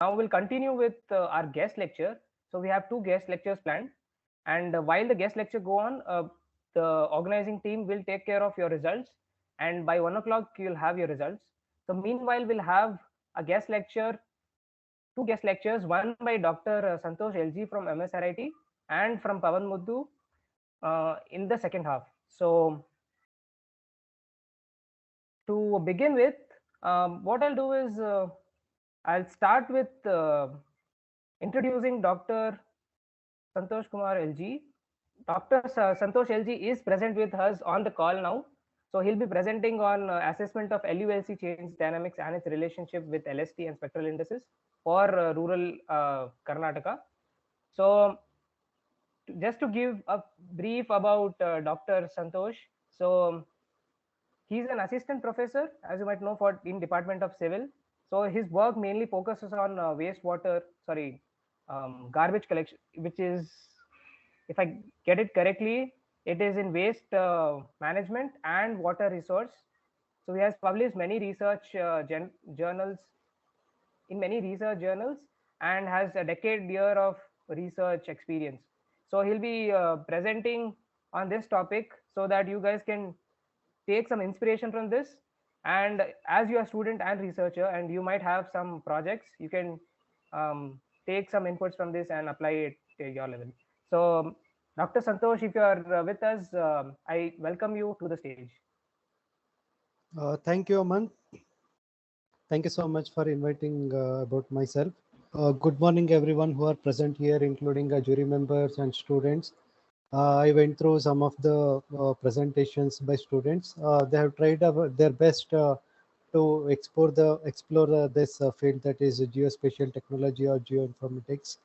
Now we'll continue with our guest lecture. So we have two guest lectures planned, and while the guest lecture go on, the organizing team will take care of your results, and by 1 o'clock you'll have your results. So meanwhile, we'll have a guest lecture, two guest lectures, one by Dr. Santosh LG from MSRIT and from Pavan Muddu in the second half. So to begin with, what I'll do is I'll start with introducing Dr. Santosh Kumar LG. Dr. Santosh LG is present with us on the call now. So he'll be presenting on assessment of LULC change dynamics and its relationship with LST and spectral indices for rural Karnataka. So just to give a brief about Dr. Santosh. So he's an assistant professor, as you might know, for in Department of Civil. So his work mainly focuses on garbage collection, which is, if I get it correctly, it is in waste management and water resource. So he has published many research journals in many research journals and has a decade year of research experience. So he'll be presenting on this topic so that you guys can take some inspiration from this. And as you are a student and researcher and you might have some projects, you can take some inputs from this and apply it to your level. So Dr. Santosh, if you are with us, I welcome you to the stage. Thank you, Aman. Thank you so much for inviting about myself. Good morning, everyone who are present here, including jury members and students. I went through some of the presentations by students. They have tried their best to explore this field, that is geospatial technology or geoinformatics.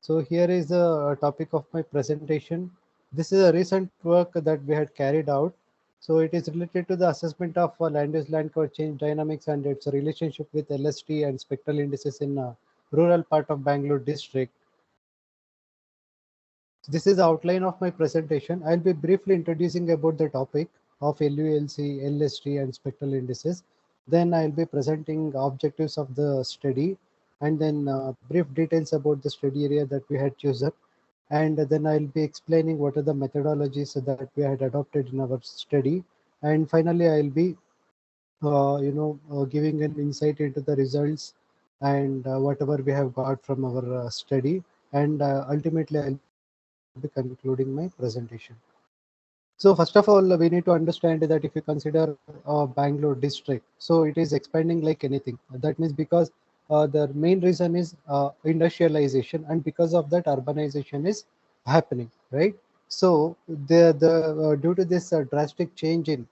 So here is the topic of my presentation. This is a recent work that we had carried out. So it is related to the assessment of land use land cover change dynamics and its relationship with LST and spectral indices in rural part of Bangalore district. This is the outline of my presentation. I'll be briefly introducing about the topic of LULC, LST and spectral indices. Then I'll be presenting objectives of the study and then brief details about the study area that we had chosen. And then I'll be explaining what are the methodologies that we had adopted in our study. And finally, I'll be giving an insight into the results and whatever we have got from our study. And ultimately, I'll be concluding my presentation. So first of all, we need to understand that if you consider Bangalore district, so it is expanding like anything. That means because the main reason is industrialization, and because of that, urbanization is happening, right? So the due to this drastic change in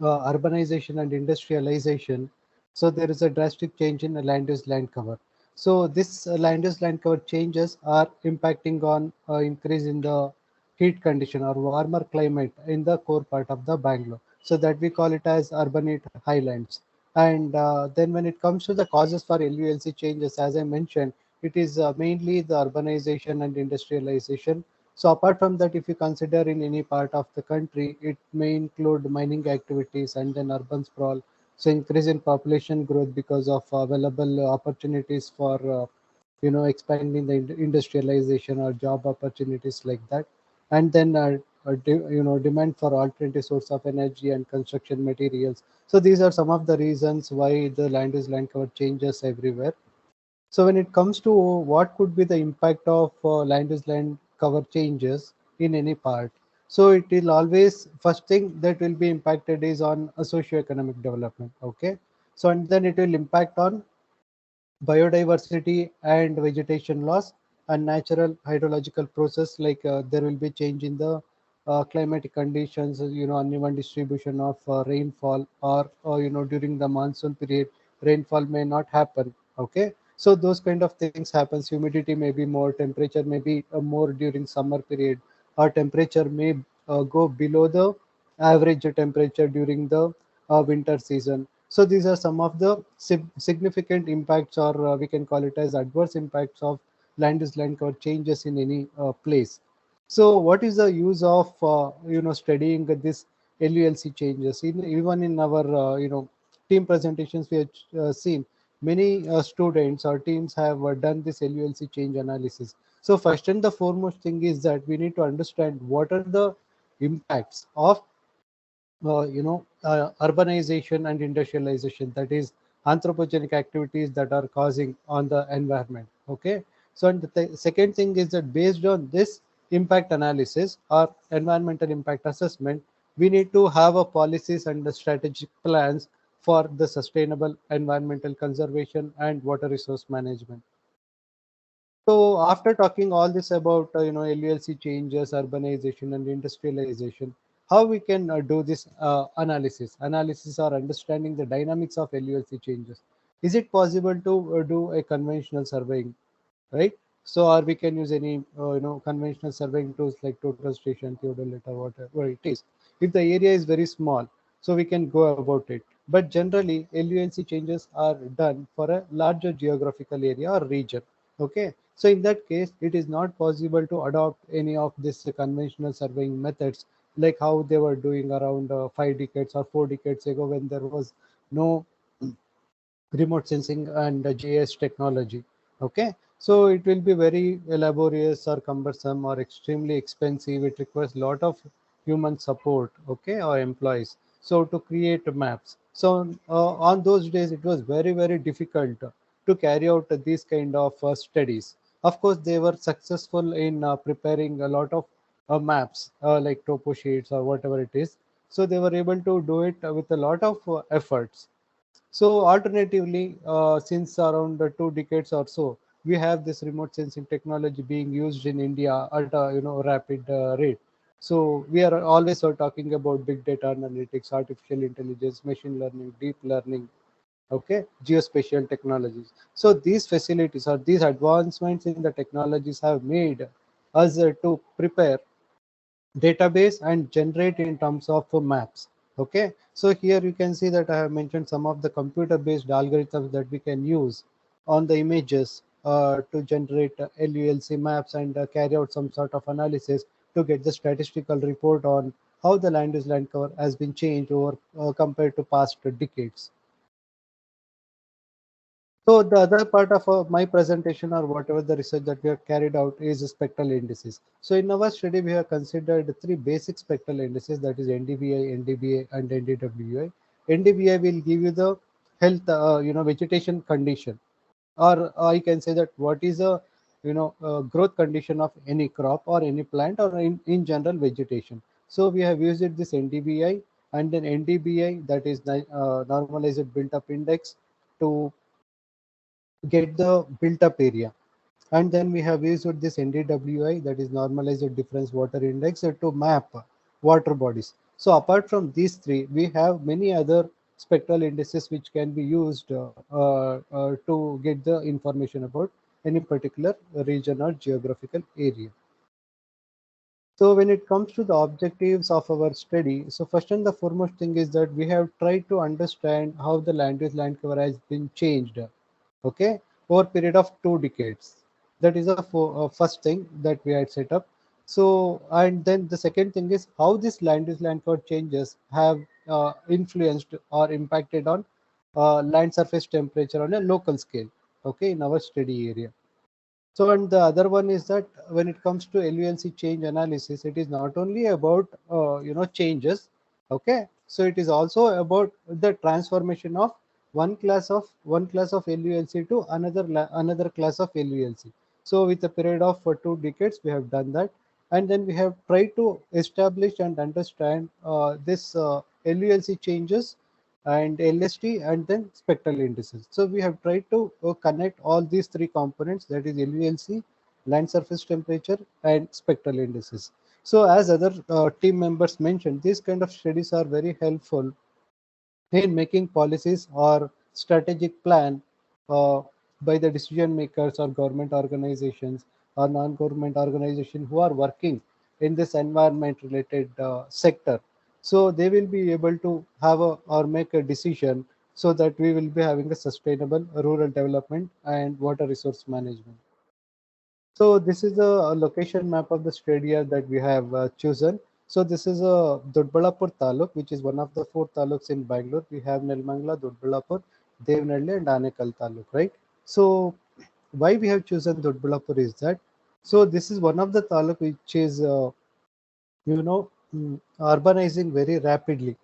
urbanization and industrialization, so there is a drastic change in land use land cover. So this land use land cover changes are impacting on increase in the heat condition or warmer climate in the core part of the Bangalore. So that we call it as urban heat highlands. And then when it comes to the causes for LULC changes, as I mentioned, it is mainly the urbanization and industrialization. So apart from that, if you consider in any part of the country, it may include mining activities and then urban sprawl. So increase in population growth because of available opportunities for expanding the industrialization or job opportunities like that, and then demand for alternative source of energy and construction materials. So these are some of the reasons why the land use land cover changes everywhere. So when it comes to what could be the impact of land use land cover changes in any part, so it will always, first thing that will be impacted is on a socio-economic development. Okay, so and then it will impact on biodiversity and vegetation loss and natural hydrological process, like there will be change in the climatic conditions, uneven distribution of rainfall, or during the monsoon period rainfall may not happen. Okay, so those kind of things happens. Humidity may be more, temperature may be more during summer period, or temperature may go below the average temperature during the winter season. So these are some of the significant impacts, or we can call it as adverse impacts of land use land cover changes in any place. So what is the use of studying this LULC changes? Even in our team presentations, we have seen many students or teams have done this LULC change analysis. So first and the foremost thing is that we need to understand what are the impacts of urbanization and industrialization, that is anthropogenic activities that are causing on the environment. Okay, so and the second thing is that based on this impact analysis or environmental impact assessment, we need to have a policies and the strategic plans for the sustainable environmental conservation and water resource management. So after talking all this about LULC changes, urbanization and industrialization, how we can do this analysis or understanding the dynamics of LULC changes? Is it possible to do a conventional surveying, right? So or we can use any conventional surveying tools like total station, theodolite, or whatever it is. If the area is very small, so we can go about it. But generally, LULC changes are done for a larger geographical area or region. Okay, so in that case, it is not possible to adopt any of this conventional surveying methods like how they were doing around 5 decades or 4 decades ago when there was no remote sensing and GIS technology. Okay, so it will be very laborious or cumbersome or extremely expensive. It requires a lot of human support, okay, or employees. So to create maps. So on those days, it was very difficult to carry out these kind of studies. Of course, they were successful in preparing a lot of maps like topo sheets or whatever it is. So they were able to do it with a lot of efforts. So alternatively, since around 2 decades or so, we have this remote sensing technology being used in India at a rapid rate. So we are always talking about big data analytics, artificial intelligence, machine learning, deep learning, okay, geospatial technologies. So these facilities or these advancements in the technologies have made us to prepare database and generate in terms of maps. Okay, so here you can see that I have mentioned some of the computer based algorithms that we can use on the images to generate LULC maps and carry out some sort of analysis to get the statistical report on how the land use land cover has been changed over compared to past decades. So the other part of my presentation or whatever the research that we have carried out is spectral indices. So in our study, we have considered three basic spectral indices, that is NDVI, NDBA, and NDWI. NDVI will give you the health, vegetation condition, or I can say that what is a growth condition of any crop or any plant or in general vegetation. So we have used it this NDVI and then NDBI, that is normalized built up index, to get the built up area. And then we have used this NDWI, that is normalized difference water index, to map water bodies. So apart from these three, we have many other spectral indices which can be used to get the information about any particular region or geographical area. So when it comes to the objectives of our study, so first and the foremost thing is that we have tried to understand how the land use land cover has been changed, okay, over a period of 2 decades. That is the first thing that we had set up. So and then the second thing is how this land use land cover changes have influenced or impacted on land surface temperature on a local scale, okay, in our study area. So, and the other one is that when it comes to LULC change analysis, it is not only about changes, okay. So it is also about the transformation of one class of LULC to another class of LULC. So with a period of 2 decades, we have done that, and then we have tried to establish and understand this LULC changes and LST and then spectral indices. So we have tried to connect all these three components, that is LULC, land surface temperature, and spectral indices. So as other team members mentioned, these kind of studies are very helpful in making policies or strategic plan uh, by the decision makers or government organizations or non-government organizations who are working in this environment related sector. So they will be able to have a or make a decision so that we will be having a sustainable rural development and water resource management. So this is a location map of the stadia that we have chosen. So this is a Dodbalapur Taluk, which is one of the four taluks in Bangalore. We have Nelmangla, Dodbalapur, Devnalli and Anekal Taluk, right? So why we have chosen Dodballapur is that, so this is one of the taluk which is urbanizing very rapidly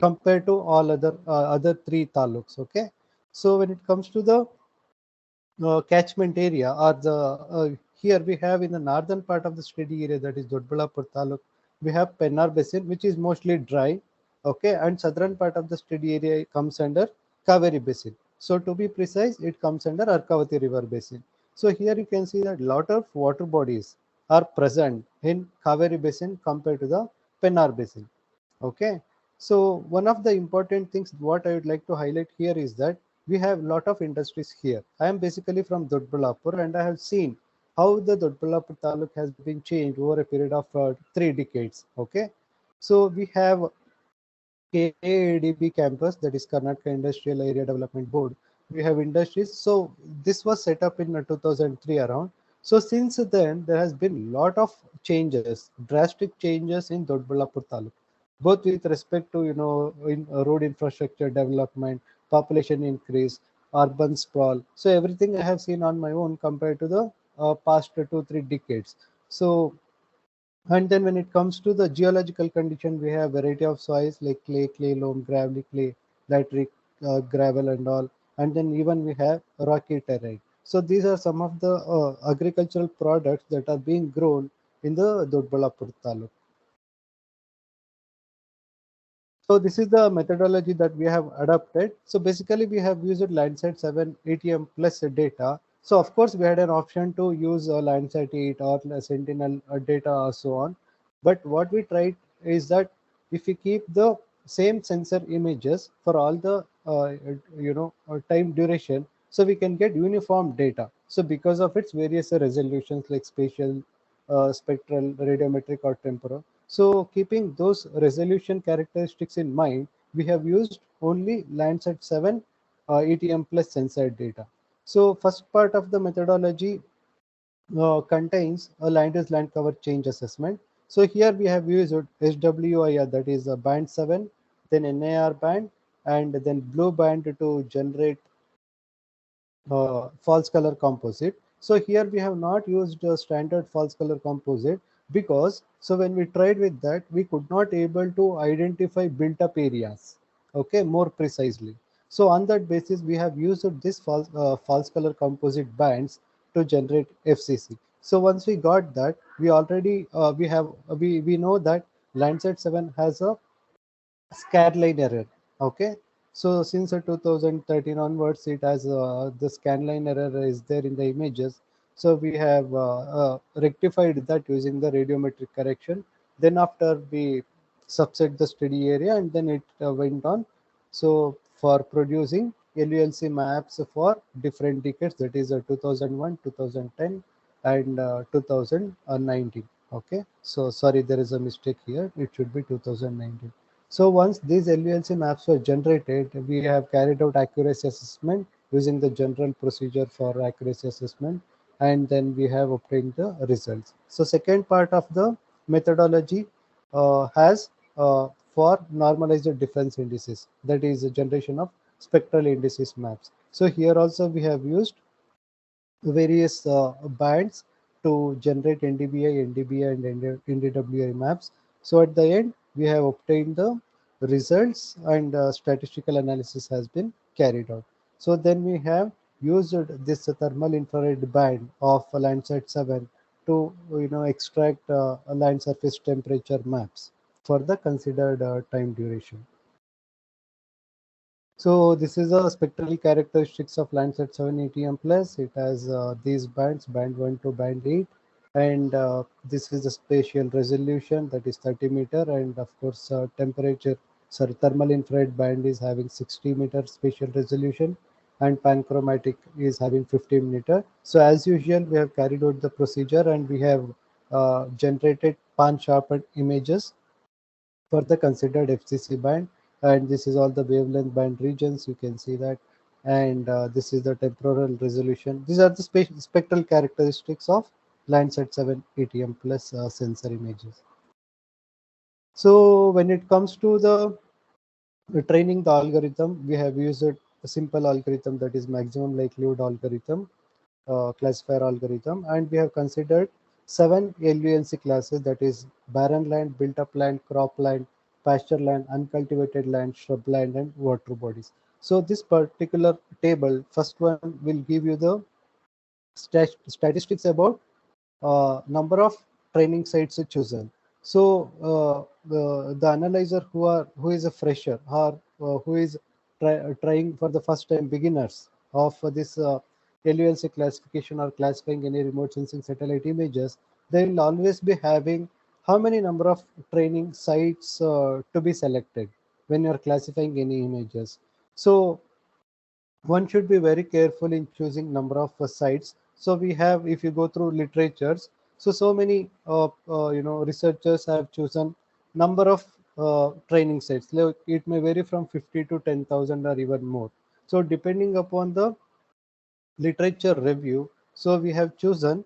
compared to all other three taluks. Okay, so when it comes to the catchment area, or the here we have in the northern part of the study area, that is Dodballapur Taluk, we have Pennar Basin, which is mostly dry. Okay, and southern part of the study area comes under Kaveri Basin. So to be precise, it comes under Arkavati River Basin. So here you can see that lot of water bodies are present in Kaveri Basin compared to the Pennar Basin. Okay, so one of the important things what I would like to highlight here is that we have a lot of industries here. I am basically from Dodballapur, and I have seen how the Dodballapur taluk has been changed over a period of 3 decades. Okay, so we have KADB campus, that is Karnataka Industrial Area Development Board. We have industries. So this was set up in 2003 around. So since then, there has been lot of changes, drastic changes in Dodballapur taluk, both with respect to in road infrastructure development, population increase, urban sprawl. So everything I have seen on my own compared to the past 2 3 decades. So and then when it comes to the geological condition, we have variety of soils like clay, clay loam, gravelly clay, lateritic gravel and all. And then even we have rocky terrain. So these are some of the agricultural products that are being grown in the Dodballapur taluk. So this is the methodology that we have adopted. So basically we have used Landsat 7 ATM plus data. So of course we had an option to use Landsat 8 or Sentinel data or so on. But what we tried is that if we keep the same sensor images for all the time duration, so we can get uniform data. So because of its various resolutions like spatial, spectral, radiometric or temporal. So keeping those resolution characteristics in mind, we have used only Landsat 7 ATM plus sensor data. So first part of the methodology contains a land cover change assessment. So here we have used SWIR, that is a band 7, then NAR band, and then blue band to generate false color composite. So here we have not used a standard false color composite, because so when we tried with that, we could not able to identify built up areas, okay, more precisely. So on that basis, we have used this false color composite bands to generate FCC. So once we got that, we already we know that Landsat 7 has a scanline error. Okay, so since 2013 onwards, it has the scanline error is there in the images. So we have rectified that using the radiometric correction. Then after we subset the study area, and then it went on. So for producing LULC maps for different decades, that is 2001, 2010, and 2019. Okay, so sorry, there is a mistake here. It should be 2019. So once these LULC maps were generated, we have carried out accuracy assessment using the general procedure for accuracy assessment, and then we have obtained the results. So second part of the methodology has for normalized difference indices, that is the generation of spectral indices maps. So here also we have used various bands to generate NDBI, NDBI, and NDWI maps. So at the end, we have obtained the results, and statistical analysis has been carried out. So then we have used this thermal infrared band of Landsat 7 to extract land surface temperature maps for the considered time duration. So this is a spectral characteristics of Landsat 7 ATM plus. It has these bands, band 1 to band 8, and this is the spatial resolution, that is 30 meter, and of course temperature. Sorry, thermal infrared band is having 60 meter spatial resolution, and panchromatic is having 15 meter. So as usual, we have carried out the procedure, and we have generated pan sharpened images for the considered FCC band, and this is all the wavelength band regions, you can see that, and this is the temporal resolution. These are the spectral characteristics of Landsat 7 ATM plus sensor images. So when it comes to the training the algorithm, we have used a simple algorithm, that is maximum likelihood algorithm, classifier algorithm, and we have considered 7 LUNC classes, that is barren land, built up land, crop land, pasture land, uncultivated land, shrub land, and water bodies. So this particular table, first one will give you the statistics about number of training sites chosen. So the analyzer who is a fresher, or who is trying for the first time, beginners of this LULC classification or classifying any remote sensing satellite images, they will always be having how many number of training sites to be selected when you are classifying any images. So one should be very careful in choosing number of sites. So we have, if you go through literatures, so many researchers have chosen number of training sites. Like, it may vary from 50 to 10,000 or even more. So depending upon the literature review, so we have chosen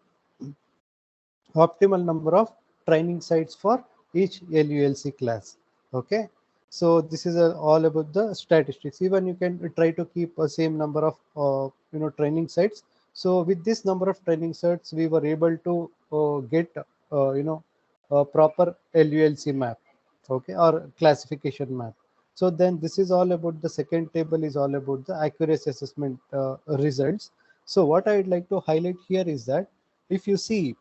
optimal number of training sites for each LULC class. Okay, so this is all about the statistics. Even you can try to keep a same number of training sites. So with this number of training sites, we were able to get a proper LULC map, okay, or classification map. So then this is all about the second table, is all about the accuracy assessment results. So what I would like to highlight here is that if you see,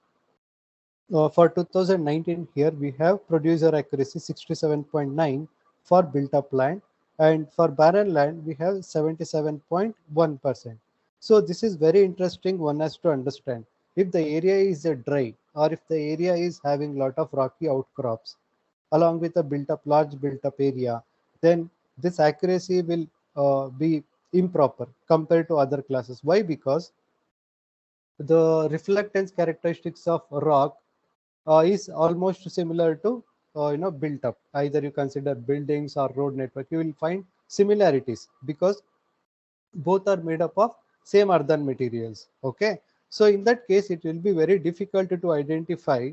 for 2019, here we have producer accuracy 67.9 for built up land, and for barren land we have 77.1%. So this is very interesting. One has to understand, if the area is dry, or if the area is having lot of rocky outcrops along with a large built up area, then this accuracy will be improper compared to other classes. Why? Because the reflectance characteristics of rock is almost similar to built up. Either you consider buildings or road network, you will find similarities because both are made up of same earthen materials. Okay, so in that case, it will be very difficult to identify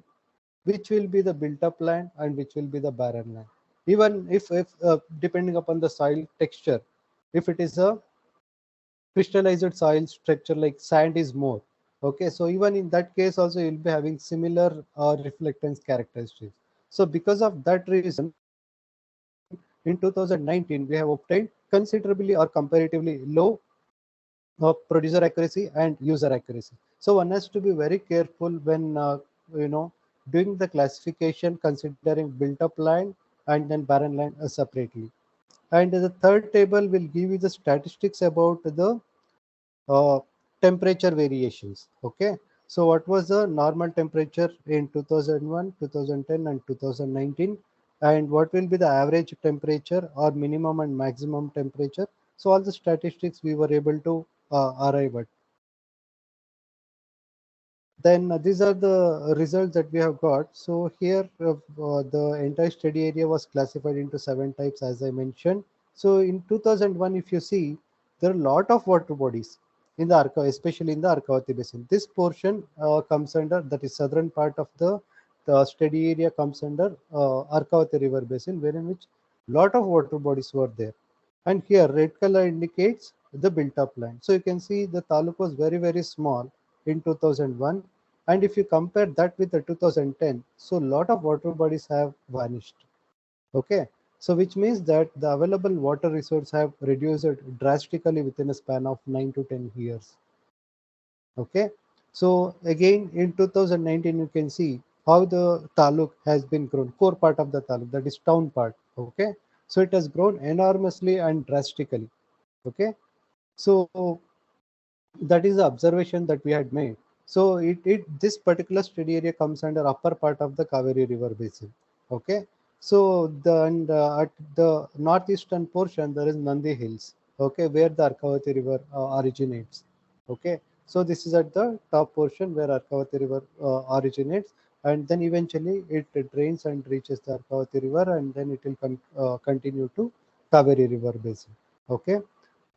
which will be the built up land and which will be the barren land. Even if depending upon the soil texture, if it is a crystallized soil structure like sand is more, okay, so even in that case also you'll be having similar reflectance characteristics. So because of that reason, in 2019 we have obtained considerably or comparatively low producer accuracy and user accuracy. So one has to be very careful when you know doing the classification, considering built up land and then barren land separately. And the third table will give you the statistics about the uh, temperature variations. Okay, so what was the normal temperature in 2001, 2010, and 2019, and what will be the average temperature or minimum and maximum temperature? So all the statistics we were able to arrive at. Then these are the results that we have got. So here the entire study area was classified into 7 types, as I mentioned. So in 2001, if you see, there are a lot of water bodies in the especially in the Arkavati basin. This portion comes under, that is southern part of the study area comes under Arkavati river basin, wherein which lot of water bodies were there. And here red color indicates the built up land. So you can see the taluk was very small in 2001, and if you compare that with the 2010, so a lot of water bodies have vanished. Okay, so which means that the available water resource have reduced drastically within a span of 9 to 10 years. Okay, so again in 2019 you can see how the taluk has been grown, core part of the taluk, that is town part. Okay, so it has grown enormously and drastically. Okay, so that is the observation that we had made. So this particular study area comes under upper part of the Kaveri river basin. Okay, so at the northeastern portion there is Nandi Hills. Okay, where the Arkavati river originates. Okay, so this is at the top portion where Arkavati river originates, and then eventually it drains and reaches the Arkavati river, and then it will continue to Kaveri river basin. Okay,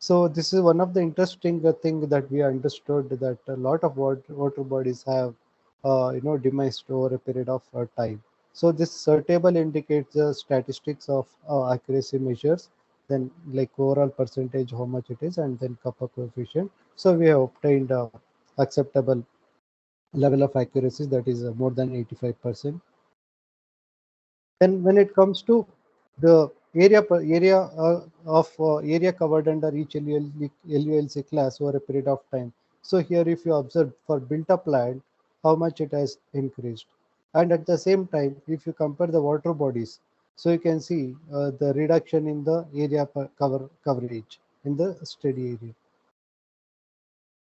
so this is one of the interesting thing that we understood, that a lot of water bodies have demised over a period of time. So this table indicates the statistics of accuracy measures. then like overall percentage, how much it is, and then kappa coefficient. So we have obtained acceptable level of accuracy, that is more than 85%. Then when it comes to the area covered under each LULC class over a period of time. So here if you observe for built up land, how much it has increased. And at the same time, if you compare the water bodies, so you can see the reduction in the coverage in the study area.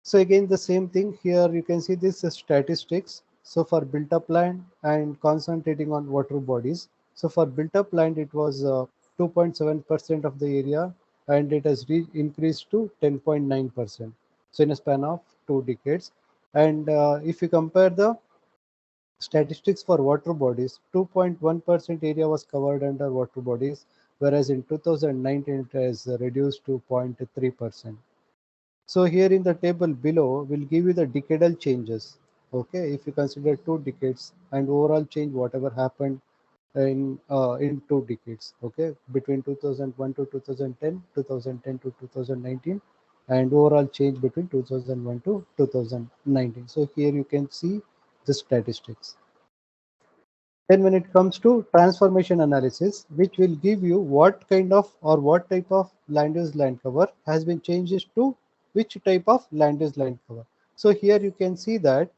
So again, the same thing here, you can see this statistics. So for built up land and concentrating on water bodies. So for built up land, it was 2.7% of the area, and it has increased to 10.9%. So in a span of 2 decades. And if you compare the statistics for water bodies, 2.1% area was covered under water bodies, whereas in 2019 it has reduced to 0.3%. So here in the table below, we'll give you the decadal changes. Okay, if you consider 2 decades and overall change, whatever happened in 2 decades. Okay, between 2001 to 2010, 2010 to 2019, and overall change between 2001 to 2019. So here you can see the statistics. Then when it comes to transformation analysis, which will give you what kind of or what type of land use land cover has been changed to which type of land use land cover. So here you can see that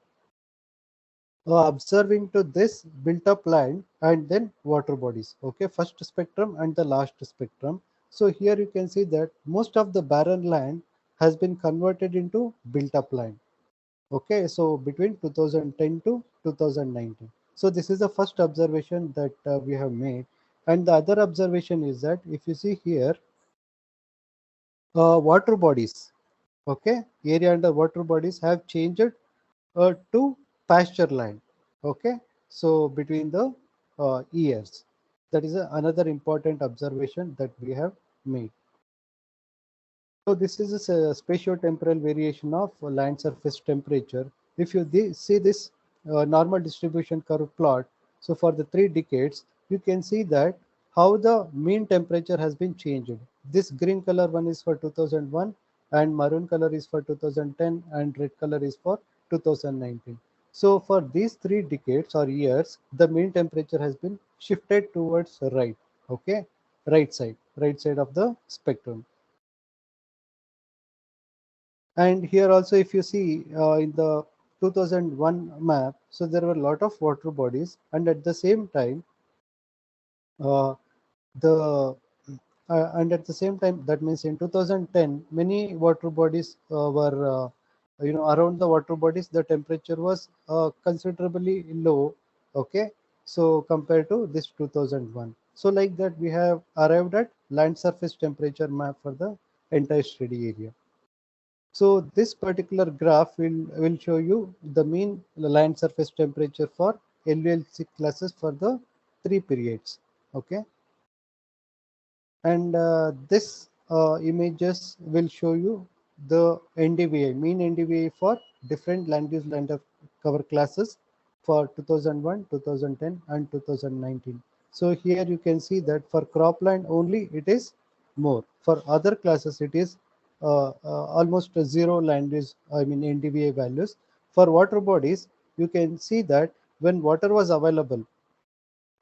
observing to this built up land and then water bodies. Okay, first spectrum and the last spectrum. So here you can see that most of the barren land has been converted into built up land. Okay, so between 2010 to 2019. So this is the first observation that we have made. And the other observation is that if you see here, water bodies, okay, area under water bodies have changed to pasture land. Okay, so between the years, that is another important observation that we have made. So this is a spatio-temporal variation of land surface temperature. If you see this normal distribution curve plot, so for the 3 decades, you can see that how the mean temperature has been changed. This green color one is for 2001, and maroon color is for 2010, and red color is for 2019. So for these 3 decades or years, the mean temperature has been shifted towards right. Okay, right side of the spectrum. And here also, if you see in the 2001 map, so there were a lot of water bodies, and at the same time, uh, the and at the same time, that means in 2010, many water bodies were, around the water bodies, the temperature was considerably low. Okay, so compared to this 2001, so like that, we have arrived at land surface temperature map for the entire study area. So this particular graph will show you the mean land surface temperature for LULC classes for the 3 periods. Okay, and this images will show you the NDVI, mean NDVI for different land use land of cover classes for 2001, 2010, and 2019. So here you can see that for cropland only it is more. For other classes it is almost zero land use, I mean NDVI values. For water bodies, you can see that when water was available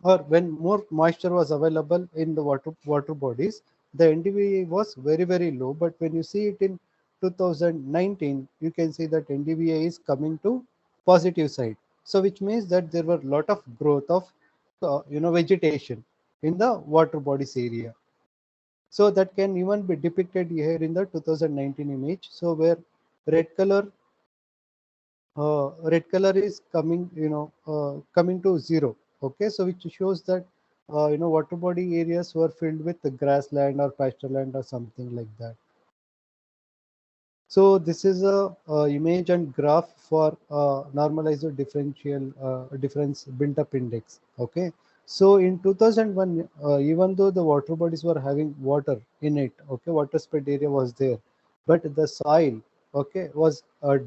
or when more moisture was available in the water bodies, the NDVI was very low. But when you see it in 2019, you can see that NDVI is coming to positive side. So which means that there were a lot of growth of vegetation in the water bodies area. So that can even be depicted here in the 2019 image. So where red color red color is coming, coming to zero. Okay, so which shows that water body areas were filled with the grassland or pasture land or something like that. So this is a image and graph for normalized differential difference built-up index. Okay, so in 2001, even though the water bodies were having water in it, okay, water spread area was there, but the soil, okay, was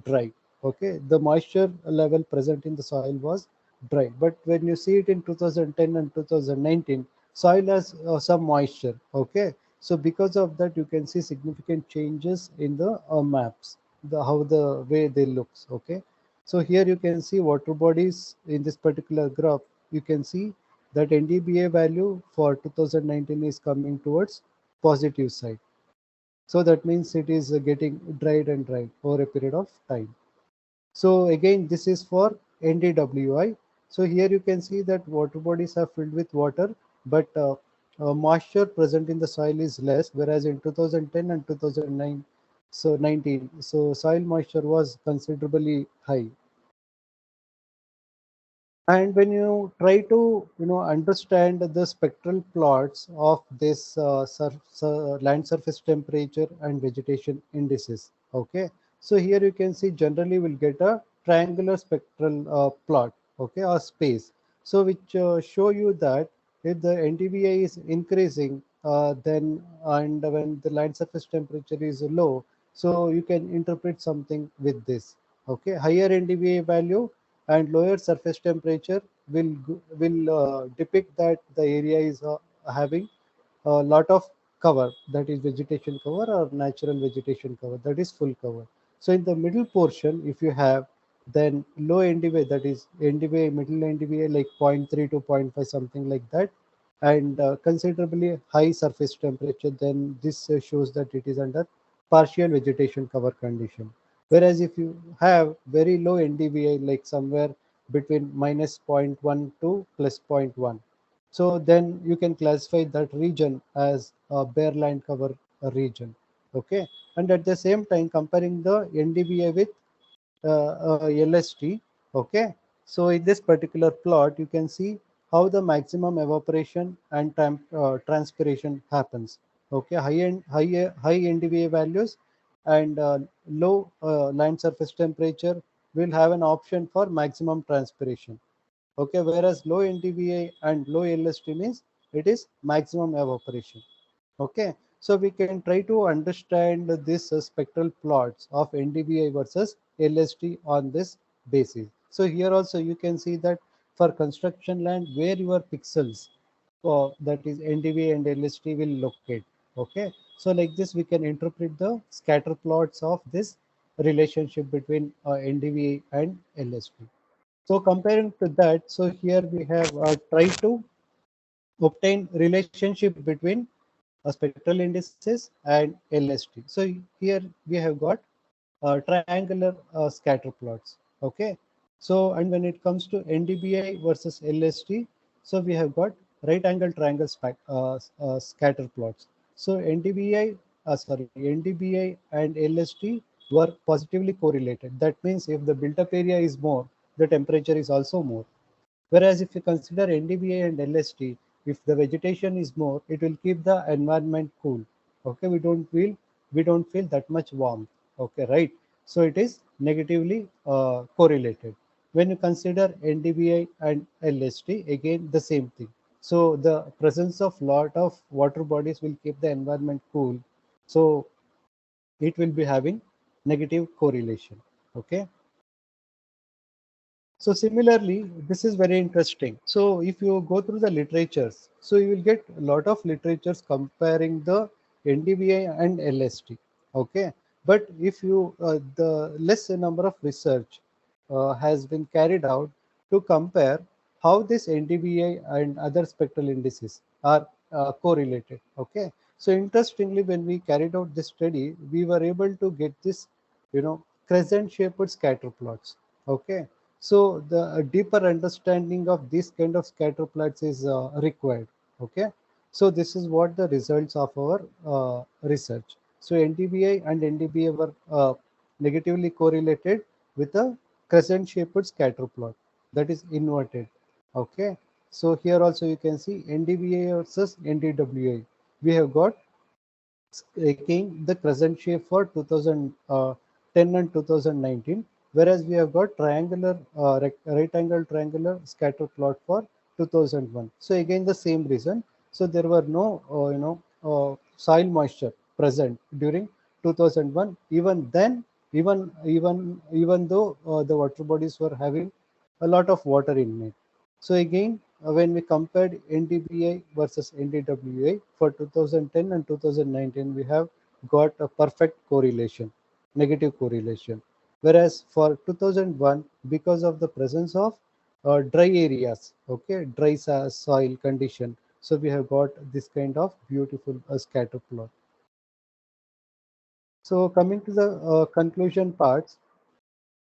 dry. Okay, the moisture level present in the soil was dry. But when you see it in 2010 and 2019, soil has some moisture. Okay, So because of that, you can see significant changes in the maps, how the way they looks. Okay, so here you can see water bodies in this particular graph. You can see that NDBA value for 2019 is coming towards positive side. So that means it is getting dried and dried over a period of time. So again, this is for NDWI. So here you can see that water bodies are filled with water, but moisture present in the soil is less, whereas in 2010 and 2009, so 19, so soil moisture was considerably high. And when you try to understand the spectral plots of this land surface temperature and vegetation indices, okay, so here you can see generally we'll get a triangular spectral plot, okay, or space, so which show you that if the NDVI is increasing, then and when the land surface temperature is low, so you can interpret something with this. Okay, higher NDVI value and lower surface temperature will depict that the area is having a lot of cover, that is vegetation cover or natural vegetation cover, that is full cover. So in the middle portion, if you have then low NDVI, that is NDVI, middle NDVI like 0.3 to zero point 0.5, something like that, and considerably high surface temperature, then this shows that it is under partial vegetation cover condition. Whereas if you have very low NDVI, like somewhere between minus zero point 0.1 to plus zero point 0.1, so then you can classify that region as a bare land cover region. Okay, and at the same time comparing the NDVI with LST. Okay, so in this particular plot, you can see how the maximum evaporation and transpiration happens. Okay, high NDVA values and low land surface temperature will have an option for maximum transpiration. Okay, whereas low NDVA and low LST means it is maximum evaporation. Okay, so we can try to understand this spectral plots of NDVI versus LST on this basis. So here also you can see that for construction land where your pixels, that is NDVI and LST, will locate. Okay, so like this we can interpret the scatter plots of this relationship between NDVI and LST. So comparing to that, so here we have tried to obtain relationship between spectral indices and LST. So here we have got triangular scatter plots. Okay. So and when it comes to NDBI versus LST, so we have got right angle triangle scatter plots. So NDBI and LST were positively correlated. That means if the built up area is more, the temperature is also more. Whereas if you consider NDBA and LST, if the vegetation is more, it will keep the environment cool. Okay, we don't feel that much warmth. Okay, right. So it is negatively correlated. When you consider NDBI and LST, again the same thing. So the presence of lot of water bodies will keep the environment cool. So it will be having negative correlation. Okay. So similarly, this is very interesting. So if you go through the literatures, so you will get a lot of literatures comparing the NDVI and LST. Okay, but if you the less number of research has been carried out to compare how this NDVI and other spectral indices are correlated. Okay, so interestingly, when we carried out this study, we were able to get this, crescent-shaped scatter plots. Okay, so the deeper understanding of this kind of scatter plots is required. Okay, so this is what the results of our research. So NDBI and NDBA were negatively correlated with a crescent shaped scatter plot, that is inverted. Okay, so here also you can see NDBA versus NDWA. We have got again the crescent shape for 2010 and 2019, whereas we have got triangular right angle triangular scatter plot for 2001. So again the same reason. So there were no soil moisture present during 2001. Even then, even though the water bodies were having a lot of water in it. So again when we compared NDBI versus NDWI for 2010 and 2019, we have got a perfect correlation, negative correlation. Whereas for 2001, because of the presence of dry areas, okay, dry soil condition, so we have got this kind of beautiful scatter plot. So coming to the conclusion parts,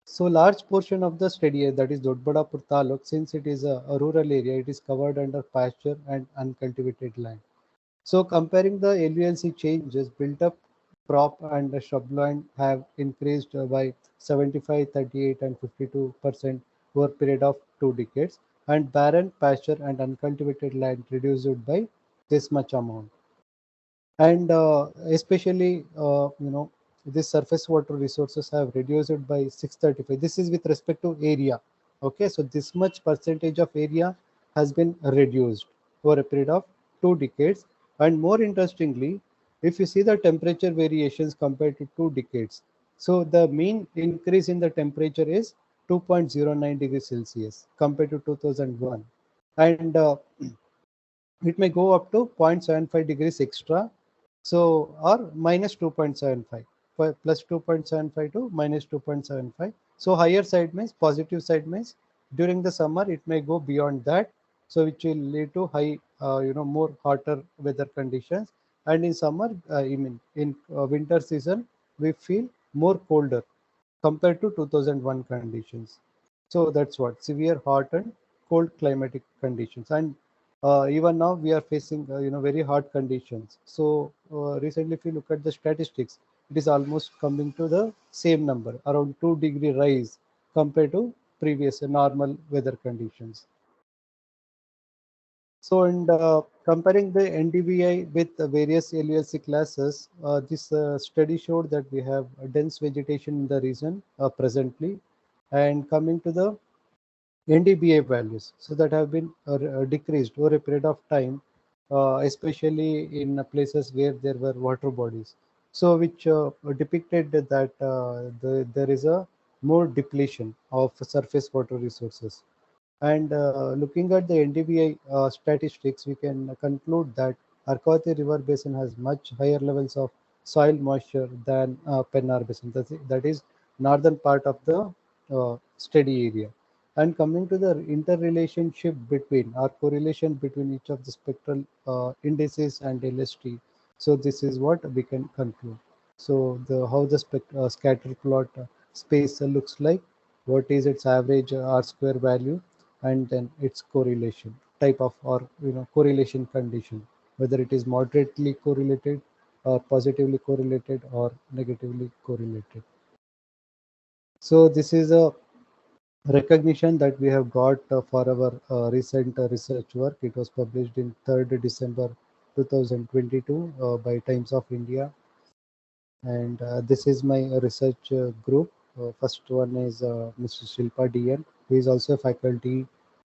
so large portion of the study, that is Dodbadapur Taluk, since it is a rural area, it is covered under pasture and uncultivated land. So comparing the LULC changes, built up crop and shrubland have increased by 75, 38 and 52% over a period of 2 decades, and barren pasture and uncultivated land reduced by this much amount. And especially this surface water resources have reduced by 635. This is with respect to area. Okay, so this much percentage of area has been reduced over a period of 2 decades. And more interestingly, if you see the temperature variations compared to 2 decades, so the mean increase in the temperature is 2.09 degrees Celsius compared to 2001. And it may go up to 0.75 degrees extra, so or minus 2.75, plus 2.75 to minus 2.75. So higher side means, positive side means, during the summer it may go beyond that, so which will lead to high more hotter weather conditions. And in summer, I mean in winter season, we feel more colder compared to 2001 conditions. So that's what severe hot and cold climatic conditions. And even now we are facing very hot conditions. So recently, if you look at the statistics, it is almost coming to the same number, around 2 degree rise compared to previous normal weather conditions. So, and comparing the NDVI with the various LULC classes, this study showed that we have a dense vegetation in the region presently. And coming to the NDBI values, so that have been decreased over a period of time, especially in places where there were water bodies. So, which depicted that there is a more depletion of surface water resources. And looking at the NDBI statistics, we can conclude that Arcoti River Basin has much higher levels of soil moisture than Pennar Basin. That is northern part of the study area. And coming to the interrelationship between or correlation between each of the spectral indices and LST, so this is what we can conclude. So the how the scatter plot space looks like, what is its average R square value, and then its correlation type of, or correlation condition, whether it is moderately correlated or positively correlated or negatively correlated. So this is a recognition that we have got for our recent research work. It was published in 3rd December 2022 by Times of India. And this is my research group. First one is Mr. Shilpa DN, who is also a faculty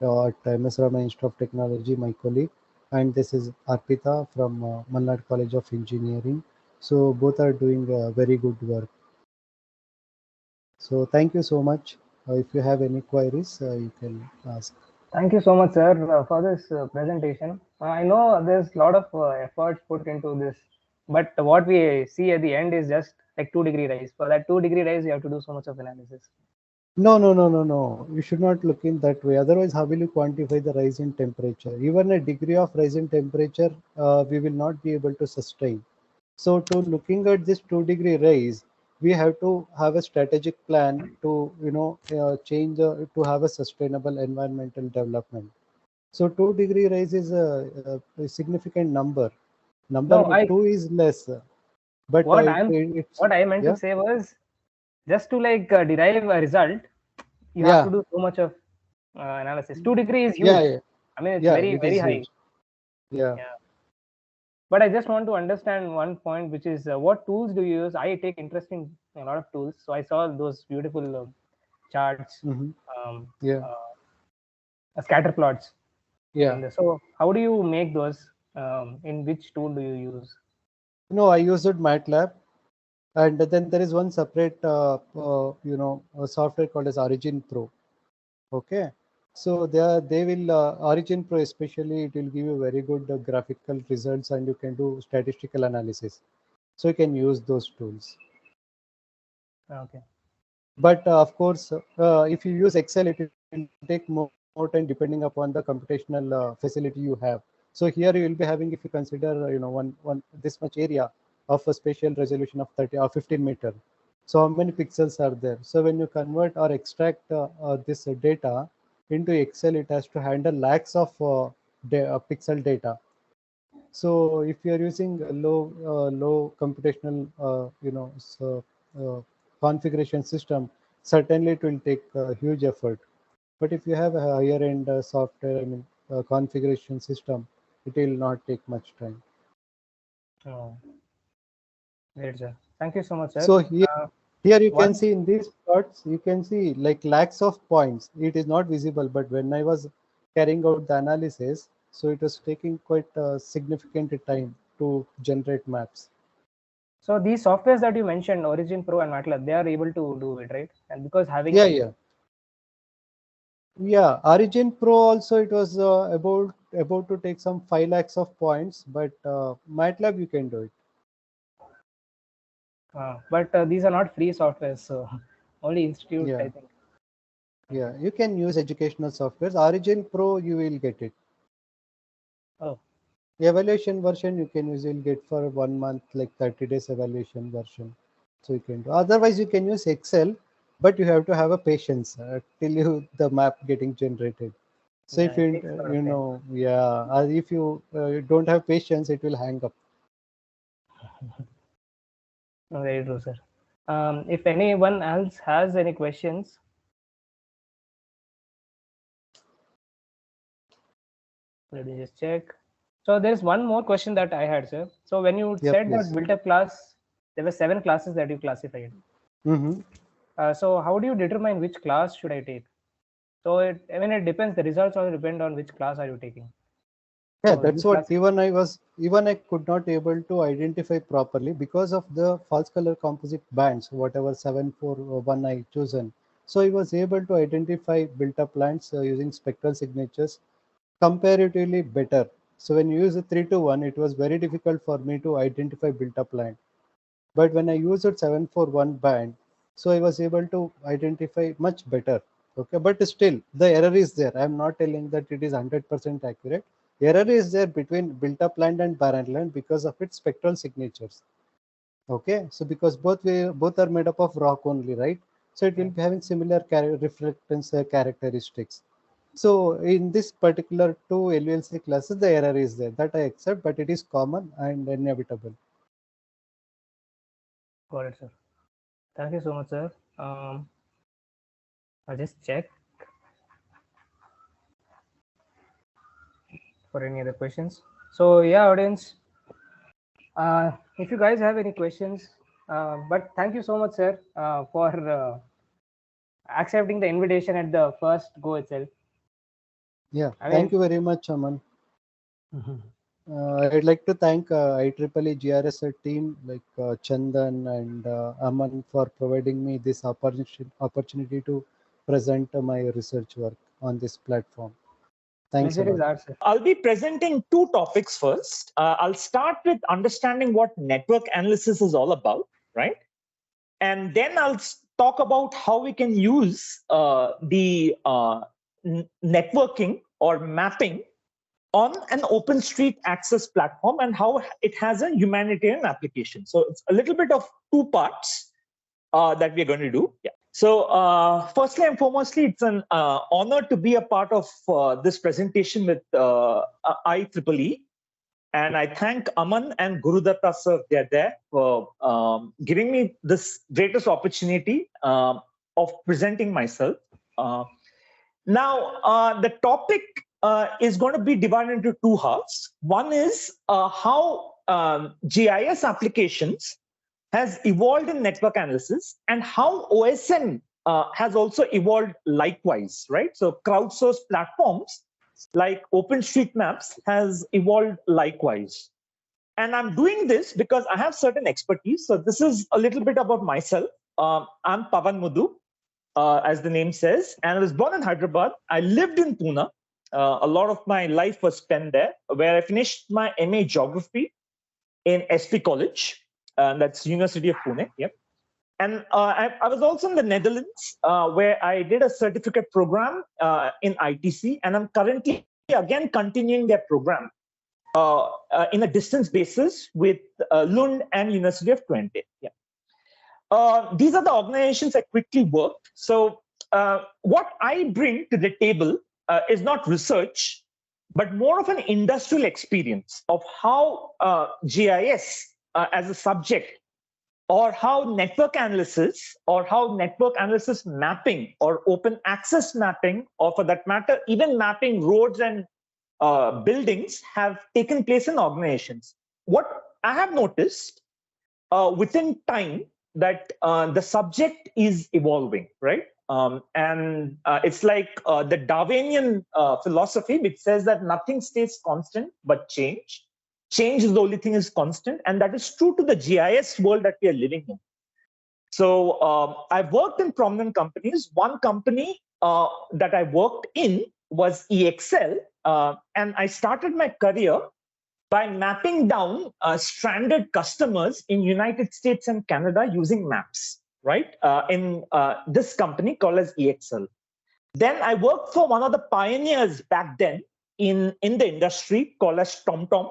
at MS Rama Institute of Technology, my colleague. And this is Arpita from Malnad College of Engineering. So both are doing very good work. So thank you so much. If you have any queries, you can ask. Thank you so much, sir, for this presentation. I know there's a lot of efforts put into this, but what we see at the end is just like 2 degree rise. For that 2 degree rise, you have to do so much of analysis. No, no, no, no, no. You should not look in that way. Otherwise, how will you quantify the rise in temperature? Even a degree of rise in temperature, we will not be able to sustain. So, to looking at this 2 degree rise, we have to have a strategic plan to, change to have a sustainable environmental development. So, 2 degree rise is a significant number. Number No, I two is less, but what I'm it's what I meant to yeah, say was just to like derive a result, you have to yeah, do so much of analysis. 2 degree is yeah, huge. yeah, I mean, it's yeah. very It very is high. huge. Yeah. Yeah. But I just want to understand one point, which is what tools do you use? I take interest in a lot of tools, so I saw those beautiful charts, Mm-hmm. um, Yeah, scatter plots. yeah. And so, how do you make those? In which tool do you use? No, I used MATLAB, and then there is one separate, a software called as Origin Pro. Okay, So they will Origin Pro especially, it will give you very good graphical results, and you can do statistical analysis. So you can use those tools. Okay. But of course, if you use Excel, it will take more time depending upon the computational facility you have. So here you will be having, if you consider, one this much area of a spatial resolution of 30 or 15 meter. So how many pixels are there? So when you convert or extract this data into Excel, it has to handle lakhs of pixel data. So if you are using a low computational configuration system, certainly it will take a huge effort. But if you have a higher end software, configuration system, it will not take much time. Oh, great, sir. Thank you so much, sir. So here you can One. see in these plots, you can see like lakhs of points. It is not visible, but when I was carrying out the analysis, so it was taking quite a significant time to generate maps. So these softwares that you mentioned, Origin Pro and MATLAB, they are able to do it, right? And because having Yeah, yeah. Yeah, Origin Pro also, it was about to take some 5 lakhs of points, but MATLAB you can do it. but these are not free softwares, so only institute, Yeah, I think. yeah. You can use educational softwares. Origin Pro you will get it. Oh, Evaluation version you can usually get for 1 month, like 30 days evaluation version. So you can do. Otherwise you can use Excel, but you have to have a patience till you the map getting generated. So yeah, if it takes a lot of time. yeah, if you don't have patience, it will hang up. No, very true, sir. If anyone else has any questions, let me just check. So there's one more question that I had, sir. So when you Yeah, said that please. built-up class, there were 7 classes that you classified. Mm-hmm. So how do you determine which class should I take? So I mean, it depends. The results also depend on which class are you taking. Yeah, So that's these what classes. even I could not able to identify properly because of the false color composite bands, whatever 741 I chosen. So I was able to identify built up lines using spectral signatures comparatively better. So when you use the 3 to 1, it was very difficult for me to identify built up line. But when I used it 741 band, so I was able to identify much better. Okay, but still the error is there. I'm not telling that it is 100% accurate. Error is there between built up land and barren land because of its spectral signatures. Okay, so because both are made up of rock only, right? So it will Yeah, be having similar reflectance characteristics. So in this particular two LULC classes, the error is there, that I accept, but it is common and inevitable. got it, sir. Thank you so much, sir. Um, I'll just check for any other questions. So yeah, audience, if you guys have any questions, but thank you so much, sir, for accepting the invitation at the first go itself. Yeah, I thank mean, you very much, Aman. I'd like to thank IEEE GRSS team like Chandan and Aman for providing me this opportunity to present my research work on this platform. Thanks a pleasure is lot. ours, sir. I'll be presenting two topics first. I'll start with understanding what network analysis is all about, right? And then I'll talk about how we can use the networking or mapping on an open street access platform and how it has a humanitarian application. So it's a little bit of two parts that we're going to do. Yeah. So firstly and foremostly, it's an honor to be a part of this presentation with IEEE. And I thank Aman and Gurudatta sir, they're there for giving me this greatest opportunity of presenting myself. Now, the topic is going to be divided into two halves. One is how GIS applications has evolved in network analysis and how OSN has also evolved likewise, right? So crowdsourced platforms like OpenStreetMaps has evolved likewise. And I'm doing this because I have certain expertise. So this is a little bit about myself. I'm Pavan Mudu. as the name says, and I was born in Hyderabad. I lived in Pune. A lot of my life was spent there, where I finished my MA Geography in SP College, that's University of Pune. Yep. And I was also in the Netherlands, where I did a certificate program in ITC, and I'm currently again continuing that program in a distance basis with Lund and University of Twente. Yeah. These are the organizations I quickly worked. So what I bring to the table is not research, but more of an industrial experience of how GIS as a subject, or how network analysis, or how network analysis mapping, or open access mapping, or for that matter, even mapping roads and buildings have taken place in organizations. What I have noticed within time that the subject is evolving, right? And it's like the Darwinian philosophy, which says that nothing stays constant but change. Change is the only thing is constant, and that is true to the GIS world that we are living in. So I've worked in prominent companies. One company that I worked in was EXL, and I started my career by mapping down stranded customers in United States and Canada using maps, right? In this company called as EXL. Then I worked for one of the pioneers back then in the industry called as TomTom.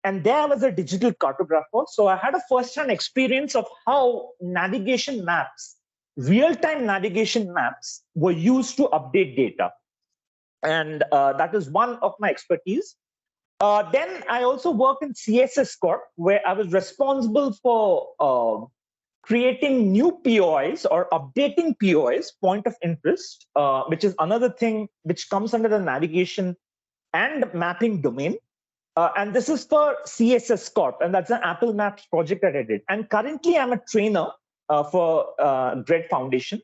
And there I was a digital cartographer. So I had a first-hand experience of how navigation maps, real-time navigation maps, were used to update data. And that is one of my expertise. Then I also worked in CSS Corp, where I was responsible for creating new POIs or updating POIs, point of interest, which is another thing which comes under the navigation and mapping domain. And this is for CSS Corp, and that's an Apple Maps project that I did. And currently, I'm a trainer for GRED Foundation,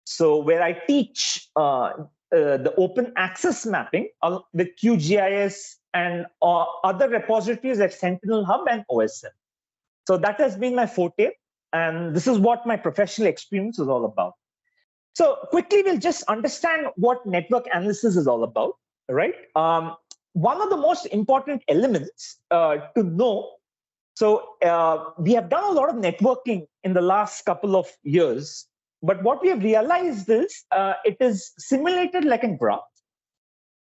so where I teach the open access mapping with QGIS and other repositories like Sentinel Hub and OSM. So that has been my forte, and this is what my professional experience is all about. So quickly, we'll just understand what network analysis is all about, right? One of the most important elements to know, so we have done a lot of networking in the last couple of years, but what we have realized is it is simulated like a graph,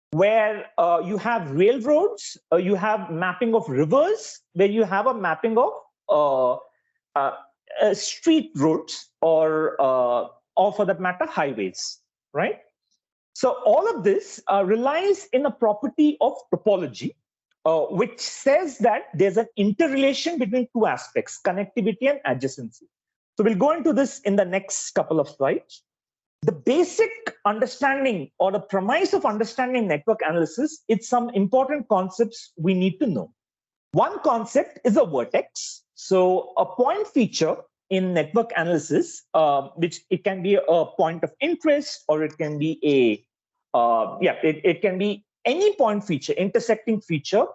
where you have railroads, you have mapping of rivers, where you have a mapping of street roads, or for that matter, highways, right? So all of this relies in a property of topology, which says that there's an interrelation between two aspects, connectivity and adjacency. So we'll go into this in the next couple of slides. The basic understanding, or the premise of understanding network analysis, it's some important concepts we need to know. One concept is a vertex. So a point feature in network analysis, which it can be a point of interest, or it can be a it can be any point feature, intersecting feature,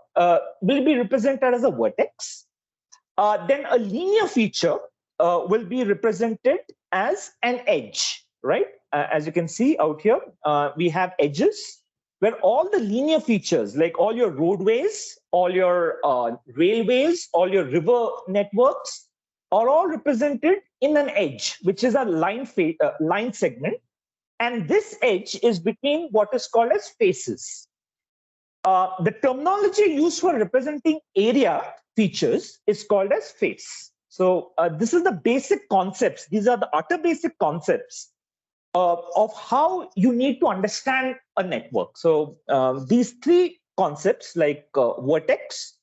will be represented as a vertex. Then a linear feature will be represented as an edge, right? As you can see out here, we have edges where all the linear features, like all your roadways, all your railways, all your river networks, are all represented in an edge, which is a line segment. And this edge is between what is called as faces. The terminology used for representing area features is called as face. So this is the basic concepts. These are the utter basic concepts of how you need to understand a network. So these three concepts, like vertex,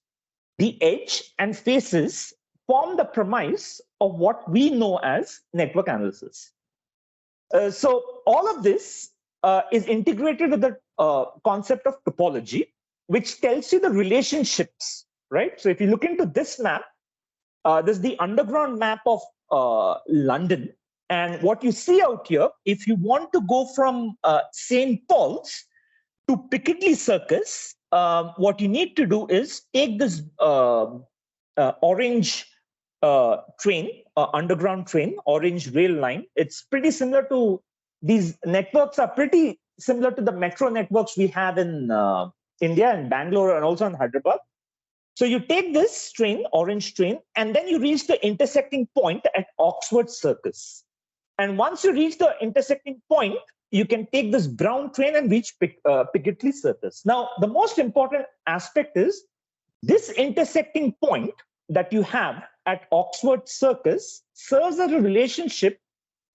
the edge, and faces, form the premise of what we know as network analysis. So all of this is integrated with the concept of topology, which tells you the relationships, right? So if you look into this map, this is the underground map of London. And what you see out here, if you want to go from St. Paul's to Piccadilly Circus, what you need to do is take this orange underground train, orange rail line. It's pretty similar to, these networks are pretty similar to the metro networks we have in India and Bangalore and also in Hyderabad. So you take this train, orange train, and then you reach the intersecting point at Oxford Circus. And once you reach the intersecting point, you can take this brown train and reach Piccadilly Circus. Now, the most important aspect is this intersecting point that you have at Oxford Circus serves as a relationship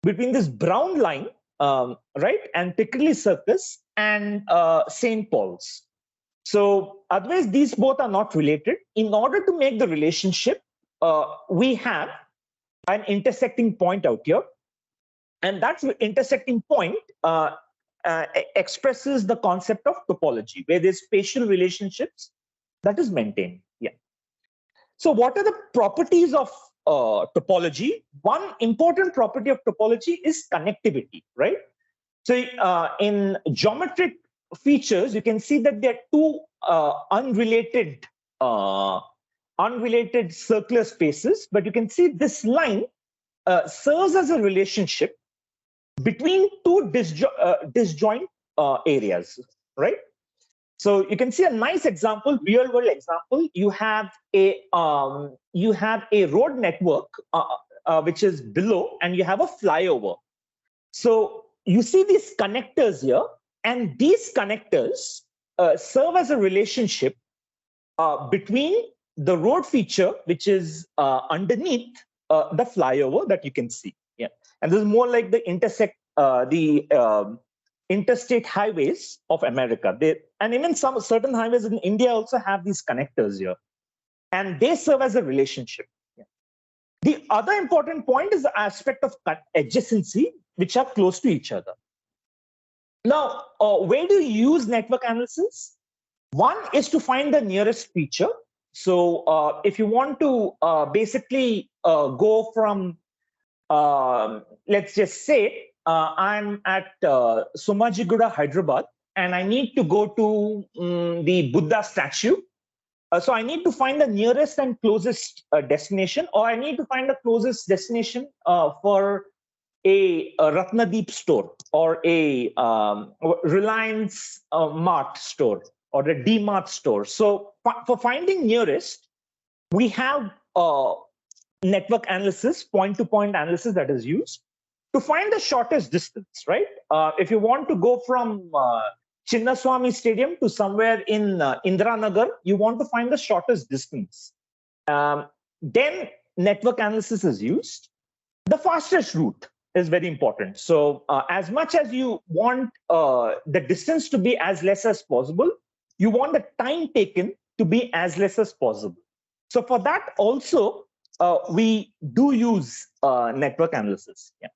between this brown line, right, and Piccadilly Circus and St. Paul's. So otherwise, these both are not related. In order to make the relationship, we have an intersecting point out here. And that intersecting point expresses the concept of topology, where there's spatial relationships that is maintained. Yeah. So what are the properties of topology? One important property of topology is connectivity, right? So in geometric features, you can see that there are two unrelated circular spaces, but you can see this line serves as a relationship between two disjoint areas, right? So you can see a nice example, real world example. You have a road network which is below, and you have a flyover. So you see these connectors here, and these connectors serve as a relationship between the road feature, which is underneath the flyover that you can see. Yeah, and this is more like the interstate highways of America. And even some certain highways in India also have these connectors here, and they serve as a relationship. Yeah. The other important point is the aspect of adjacency, which are close to each other. Now, where do you use network analysis? One is to find the nearest feature. So if you want to basically go from, let's just say, I'm at Somajiguda, Hyderabad, and I need to go to the Buddha statue. So I need to find the nearest and closest destination, or I need to find the closest destination for a Ratnadeep store, or a Reliance Mart store, or a D-Mart store. So for finding nearest, we have network analysis, point-to-point analysis that is used to find the shortest distance, right? If you want to go from Chinnaswamy Stadium to somewhere in Indiranagar, you want to find the shortest distance. Then network analysis is used. The fastest route is very important. So as much as you want the distance to be as less as possible, you want the time taken to be as less as possible. So for that also, we do use network analysis. Yeah.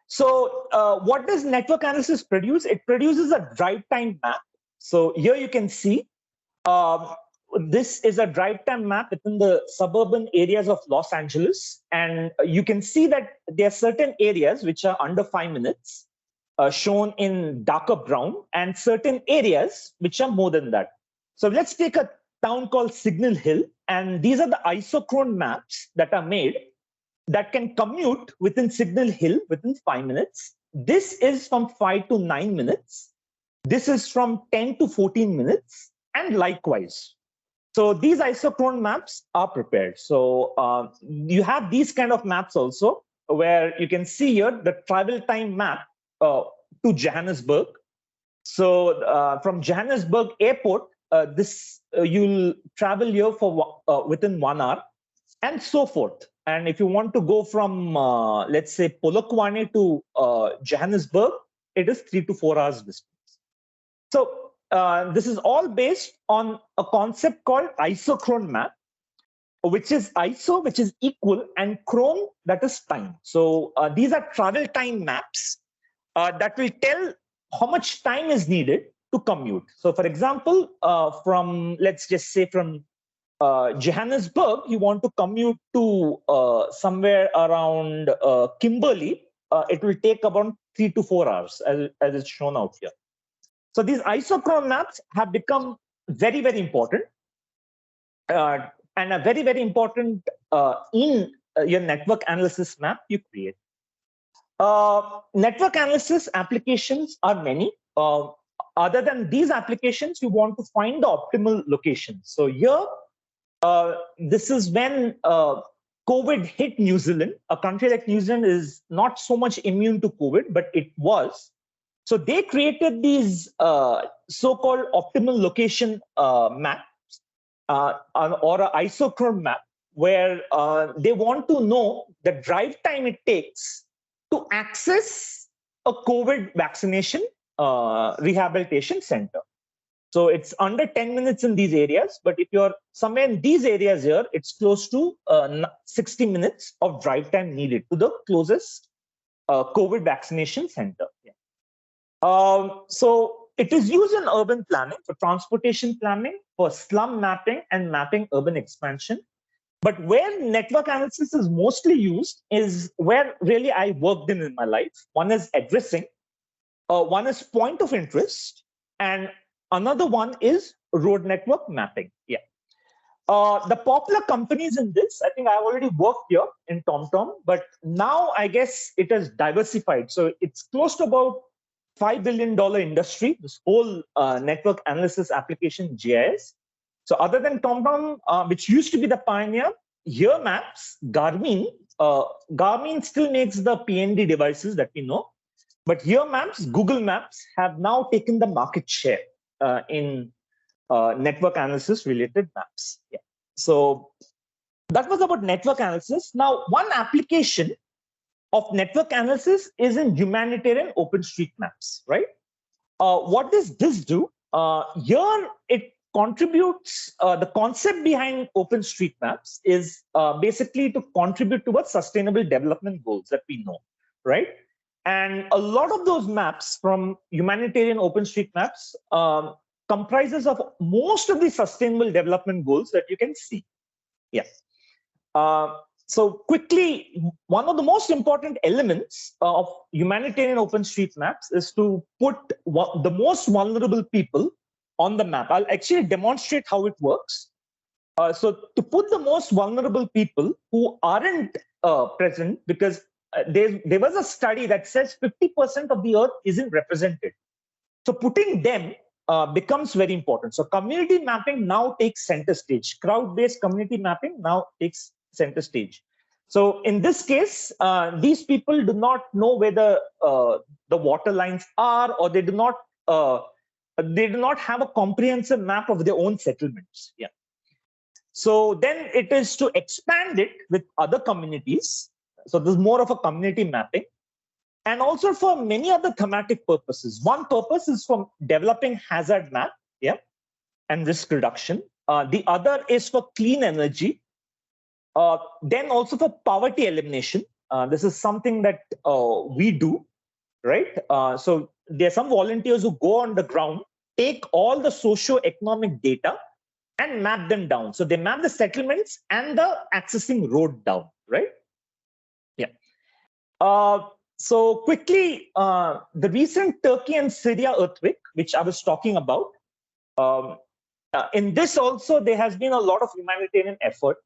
So what does network analysis produce? It produces a drive time map. So here you can see this is a drive time map within the suburban areas of Los Angeles. And you can see that there are certain areas which are under 5 minutes, shown in darker brown, and certain areas which are more than that. So let's take a town called Signal Hill. And these are the isochrone maps that are made that can commute within Signal Hill within 5 minutes. This is from 5 to 9 minutes. This is from 10 to 14 minutes, and likewise. So these isochrone maps are prepared. So you have these kind of maps also, where you can see here the travel time map to Johannesburg. So from Johannesburg Airport, you'll travel here for within 1 hour, and so forth. And if you want to go from, let's say, Polokwane to Johannesburg, it is 3 to 4 hours distance. So this is all based on a concept called isochrone map, which is iso, which is equal, and chrone, that is time. So these are travel time maps that will tell how much time is needed to commute. So for example, let's just say from Johannesburg, you want to commute to somewhere around Kimberley, it will take about 3 to 4 hours, as it's shown out here. So these isochrone maps have become very, very important to and a very, very important in your network analysis map you create. Network analysis applications are many. Other than these applications, you want to find the optimal location. So here, this is when COVID hit New Zealand. A country like New Zealand is not so much immune to COVID, but it was. So they created these so-called optimal location maps or an isochrone map, where they want to know the drive time it takes to access a COVID vaccination rehabilitation center. So it's under 10 minutes in these areas, but if you're somewhere in these areas here, it's close to 60 minutes of drive time needed to the closest COVID vaccination center. Yeah. So it is used in urban planning, for transportation planning, for slum mapping and mapping urban expansion. But where network analysis is mostly used is where really I worked in my life. One is addressing, one is point of interest, and another one is road network mapping. Yeah. The popular companies in this, I think I already worked here in TomTom, but now I guess it has diversified. So it's close to about $5 billion industry, this whole network analysis application GIS. So other than TomTom, which used to be the pioneer, here maps, Garmin still makes the PND devices that we know, but here maps, Google Maps have now taken the market share in network analysis related maps. Yeah. So that was about network analysis. Now, one application of network analysis is in humanitarian OpenStreetMaps, right? What does this do? Here it contributes, the concept behind OpenStreetMaps is basically to contribute towards sustainable development goals that we know, right? And a lot of those maps from humanitarian OpenStreetMaps comprises of most of the sustainable development goals that you can see. Yeah. So quickly, one of the most important elements of humanitarian OpenStreetMaps is to put the most vulnerable people on the map. I'll actually demonstrate how it works. So to put the most vulnerable people who aren't present, because there was a study that says 50% of the earth isn't represented. So putting them becomes very important. So community mapping now takes center stage. Crowd-based community mapping now takes center stage. So in this case, these people do not know where the water lines are, or they do not have a comprehensive map of their own settlements. Yeah. So then it is to expand it with other communities. So this is more of a community mapping, and also for many other thematic purposes. One purpose is for developing hazard map, yeah, and risk reduction. The other is for clean energy. Then also for poverty elimination. This is something that we do, right? So there are some volunteers who go on the ground, take all the socio-economic data and map them down. So they map the settlements and the accessing road down, right? Yeah. So quickly, the recent Turkey and Syria earthquake, which I was talking about, in this also there has been a lot of humanitarian effort.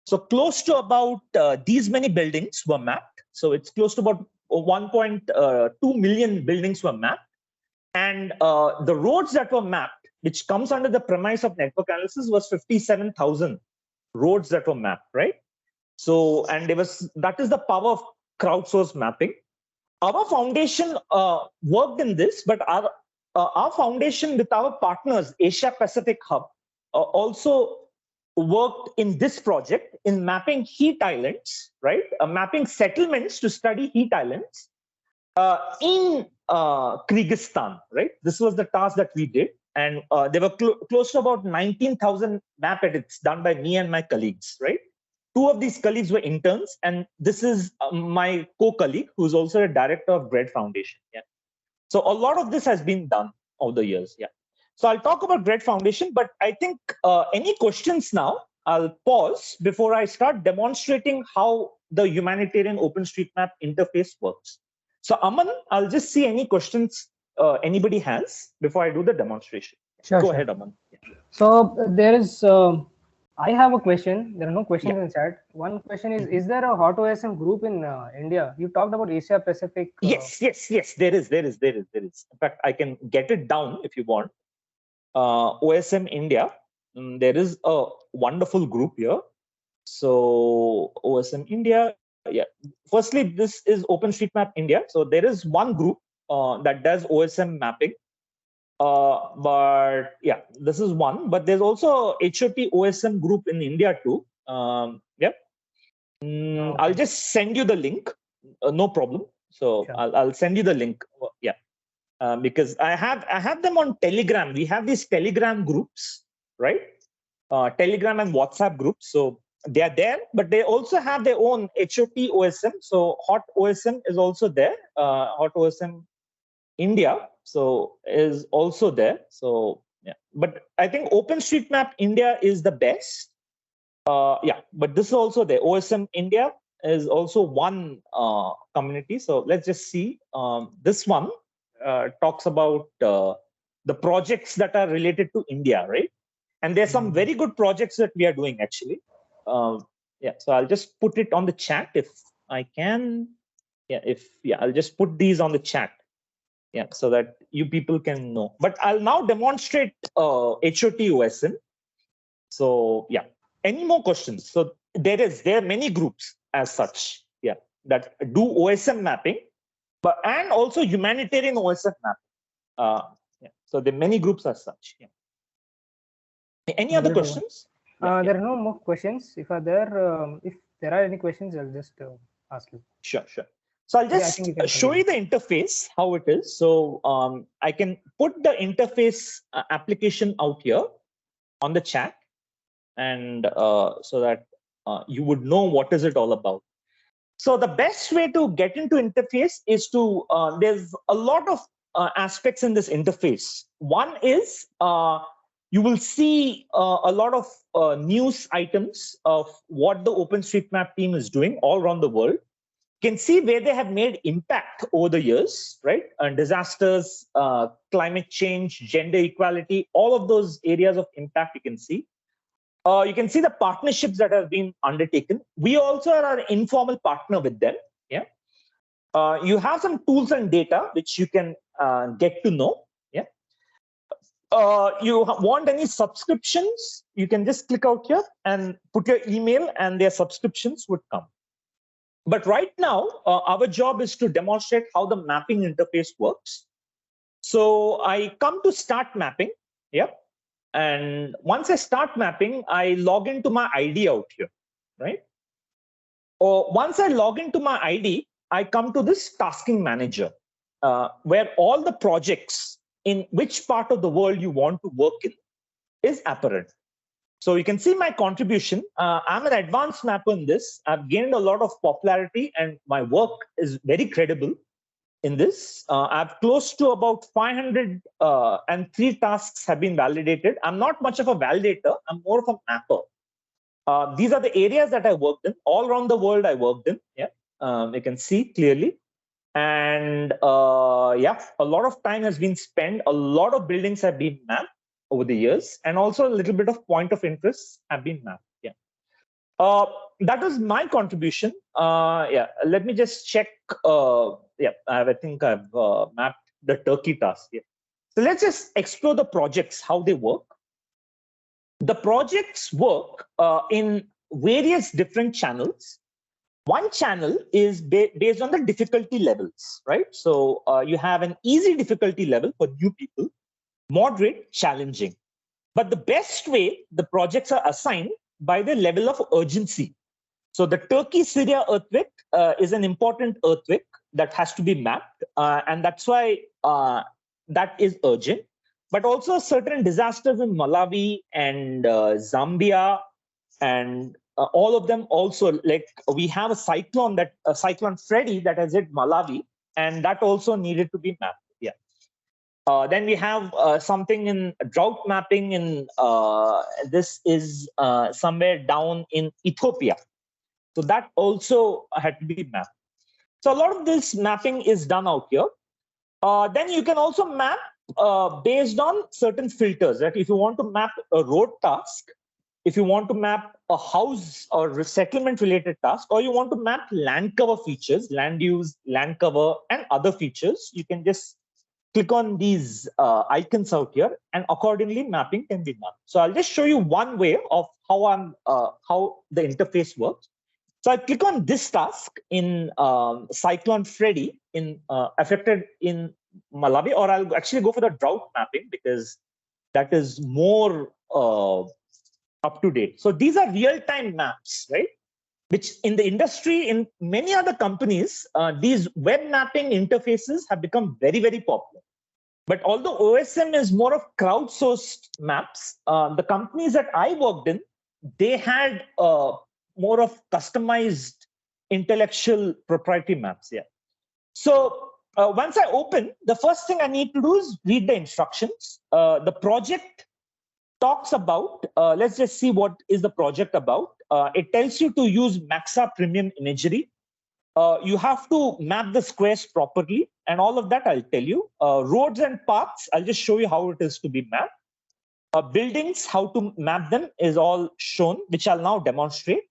So close to about these many buildings were mapped. So it's close to about 1.2 million buildings were mapped. And the roads that were mapped, which comes under the premise of network analysis, was 57,000 roads that were mapped, right? So, and that is the power of crowdsourced mapping. Our foundation worked in this, but our foundation with our partners, Asia Pacific Hub, also worked in this project in mapping heat islands, right? Mapping settlements to study heat islands in Kyrgyzstan, right? This was the task that we did. And there were close to about 19,000 map edits done by me and my colleagues, right? Two of these colleagues were interns, and this is my co-colleague, who's also a director of GRED Foundation. Yeah. So a lot of this has been done over the years. Yeah. So I'll talk about GRED Foundation, but I think any questions now, I'll pause before I start demonstrating how the humanitarian OpenStreetMap interface works. So Aman, I'll just see any questions anybody has before I do the demonstration. Sure, Go sure. ahead, Aman. Yeah. So there is I have a question. There are no questions Yeah. in chat. One question Mhm. is there a hot OSM group in India? You talked about Asia Pacific. Yes. There is. In fact, I can get it down if you want. OSM India. There is a wonderful group here. So OSM India. Yeah. Firstly, this is OpenStreetMap India. So there is one group that does OSM mapping. But yeah, this is one. But there's also HOT OSM group in India too. Yep. I'll Okay. just send you the link. No problem. So Sure. I'll send you the link. Yeah. Because I have them on Telegram. We have these Telegram groups, right? Telegram and WhatsApp groups. So they are there, but they also have their own HOT OSM. So Hot OSM is also there. Hot OSM India, so is also there. So yeah, but I think OpenStreetMap India is the best. Yeah, but this is also there. OSM India is also one community. So let's just see. This one talks about the projects that are related to India, right? And there's some very good projects that we are doing actually. Yeah, so I'll just put it on the chat if I can. Yeah, I'll just put these on the chat. Yeah, so that you people can know. But I'll now demonstrate HOT OSM. So yeah, any more questions? So there are many groups as such, yeah, that do OSM mapping, but and also humanitarian OSM mapping. Yeah, so there are many groups as such. Yeah. Any other questions? There are no more questions. If there are any questions, I'll just ask you. Sure. So I'll Yeah, I think just you can show you the interface, how it is. So I can put the interface application out here on the chat, and so that you would know what is it all about. So the best way to get into interface is to, there's a lot of aspects in this interface. One is you will see a lot of news items of what the OpenStreetMap team is doing all around the world. You can see where they have made impact over the years, right? Disasters, climate change, gender equality, all of those areas of impact you can see. You can see the partnerships that have been undertaken. We also are an informal partner with them. Yeah. You have some tools and data which you can get to know. Yeah. You want any subscriptions? You can just click out here and put your email, and their subscriptions would come. But right now, our job is to demonstrate how the mapping interface works. So I come to start mapping. Yep. And once I start mapping, I log into my ID out here, right? Or once I log into my ID, I come to this tasking manager, where all the projects in which part of the world you want to work in is apparent. So you can see my contribution. I'm an advanced mapper in this. I've gained a lot of popularity, and my work is very credible in this. I've close to about 503 tasks have been validated. I'm not much of a validator. I'm more of a mapper. These are the areas that I worked in. All around the world I worked in. Yeah, you can see clearly. And yeah, a lot of time has been spent. A lot of buildings have been mapped over the years, and also a little bit of point of interest have been mapped. Yeah. That was my contribution. Yeah, let me just check. Yeah, I think I've mapped the Turkey task. Yeah. So let's just explore the projects, how they work. The projects work in various different channels. One channel is based on the difficulty levels, right? So you have an easy difficulty level for new people, moderate, challenging. But the best way, the projects are assigned by the level of urgency. So the Turkey-Syria earthquake is an important earthquake that has to be mapped. And that's why that is urgent. But also certain disasters in Malawi and Zambia, and all of them also, like we have a cyclone Freddy that has hit Malawi, and that also needed to be mapped. Yeah. Then we have something in drought mapping in, this is somewhere down in Ethiopia. So that also had to be mapped. So a lot of this mapping is done out here. Then you can also map based on certain filters. Right? If you want to map a road task, if you want to map a house or settlement related task, or you want to map land cover features, land use, land cover, and other features, you can just click on these icons out here, and accordingly mapping can be done. So I'll just show you one way of how the interface works. So I click on this task in Cyclone Freddy in affected in Malawi, or I'll actually go for the drought mapping because that is more up to date. So these are real-time maps, right? Which in the industry, in many other companies, these web mapping interfaces have become very, very popular. But although OSM is more of crowdsourced maps, the companies that I worked in, they had more of customized intellectual proprietary maps. Yeah. So once I open, the first thing I need to do is read the instructions. The project talks about, let's just see what is the project about. It tells you to use Maxa Premium imagery. You have to map the squares properly, and all of that I'll tell you. Roads and paths, I'll just show you how it is to be mapped. Buildings, how to map them is all shown, which I'll now demonstrate.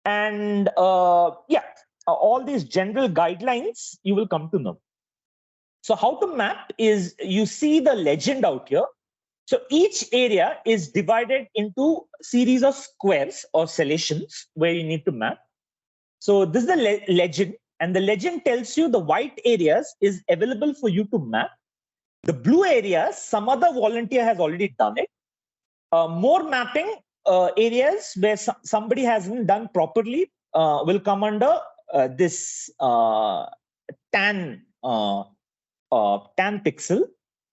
And all these general guidelines you will come to know. So how to map is, you see the legend out here. So each area is divided into series of squares or selations where you need to map. So this is the legend, and the legend tells you the white areas is available for you to map. The blue areas, some other volunteer has already done it. More mapping areas where somebody hasn't done properly will come under this tan pixel.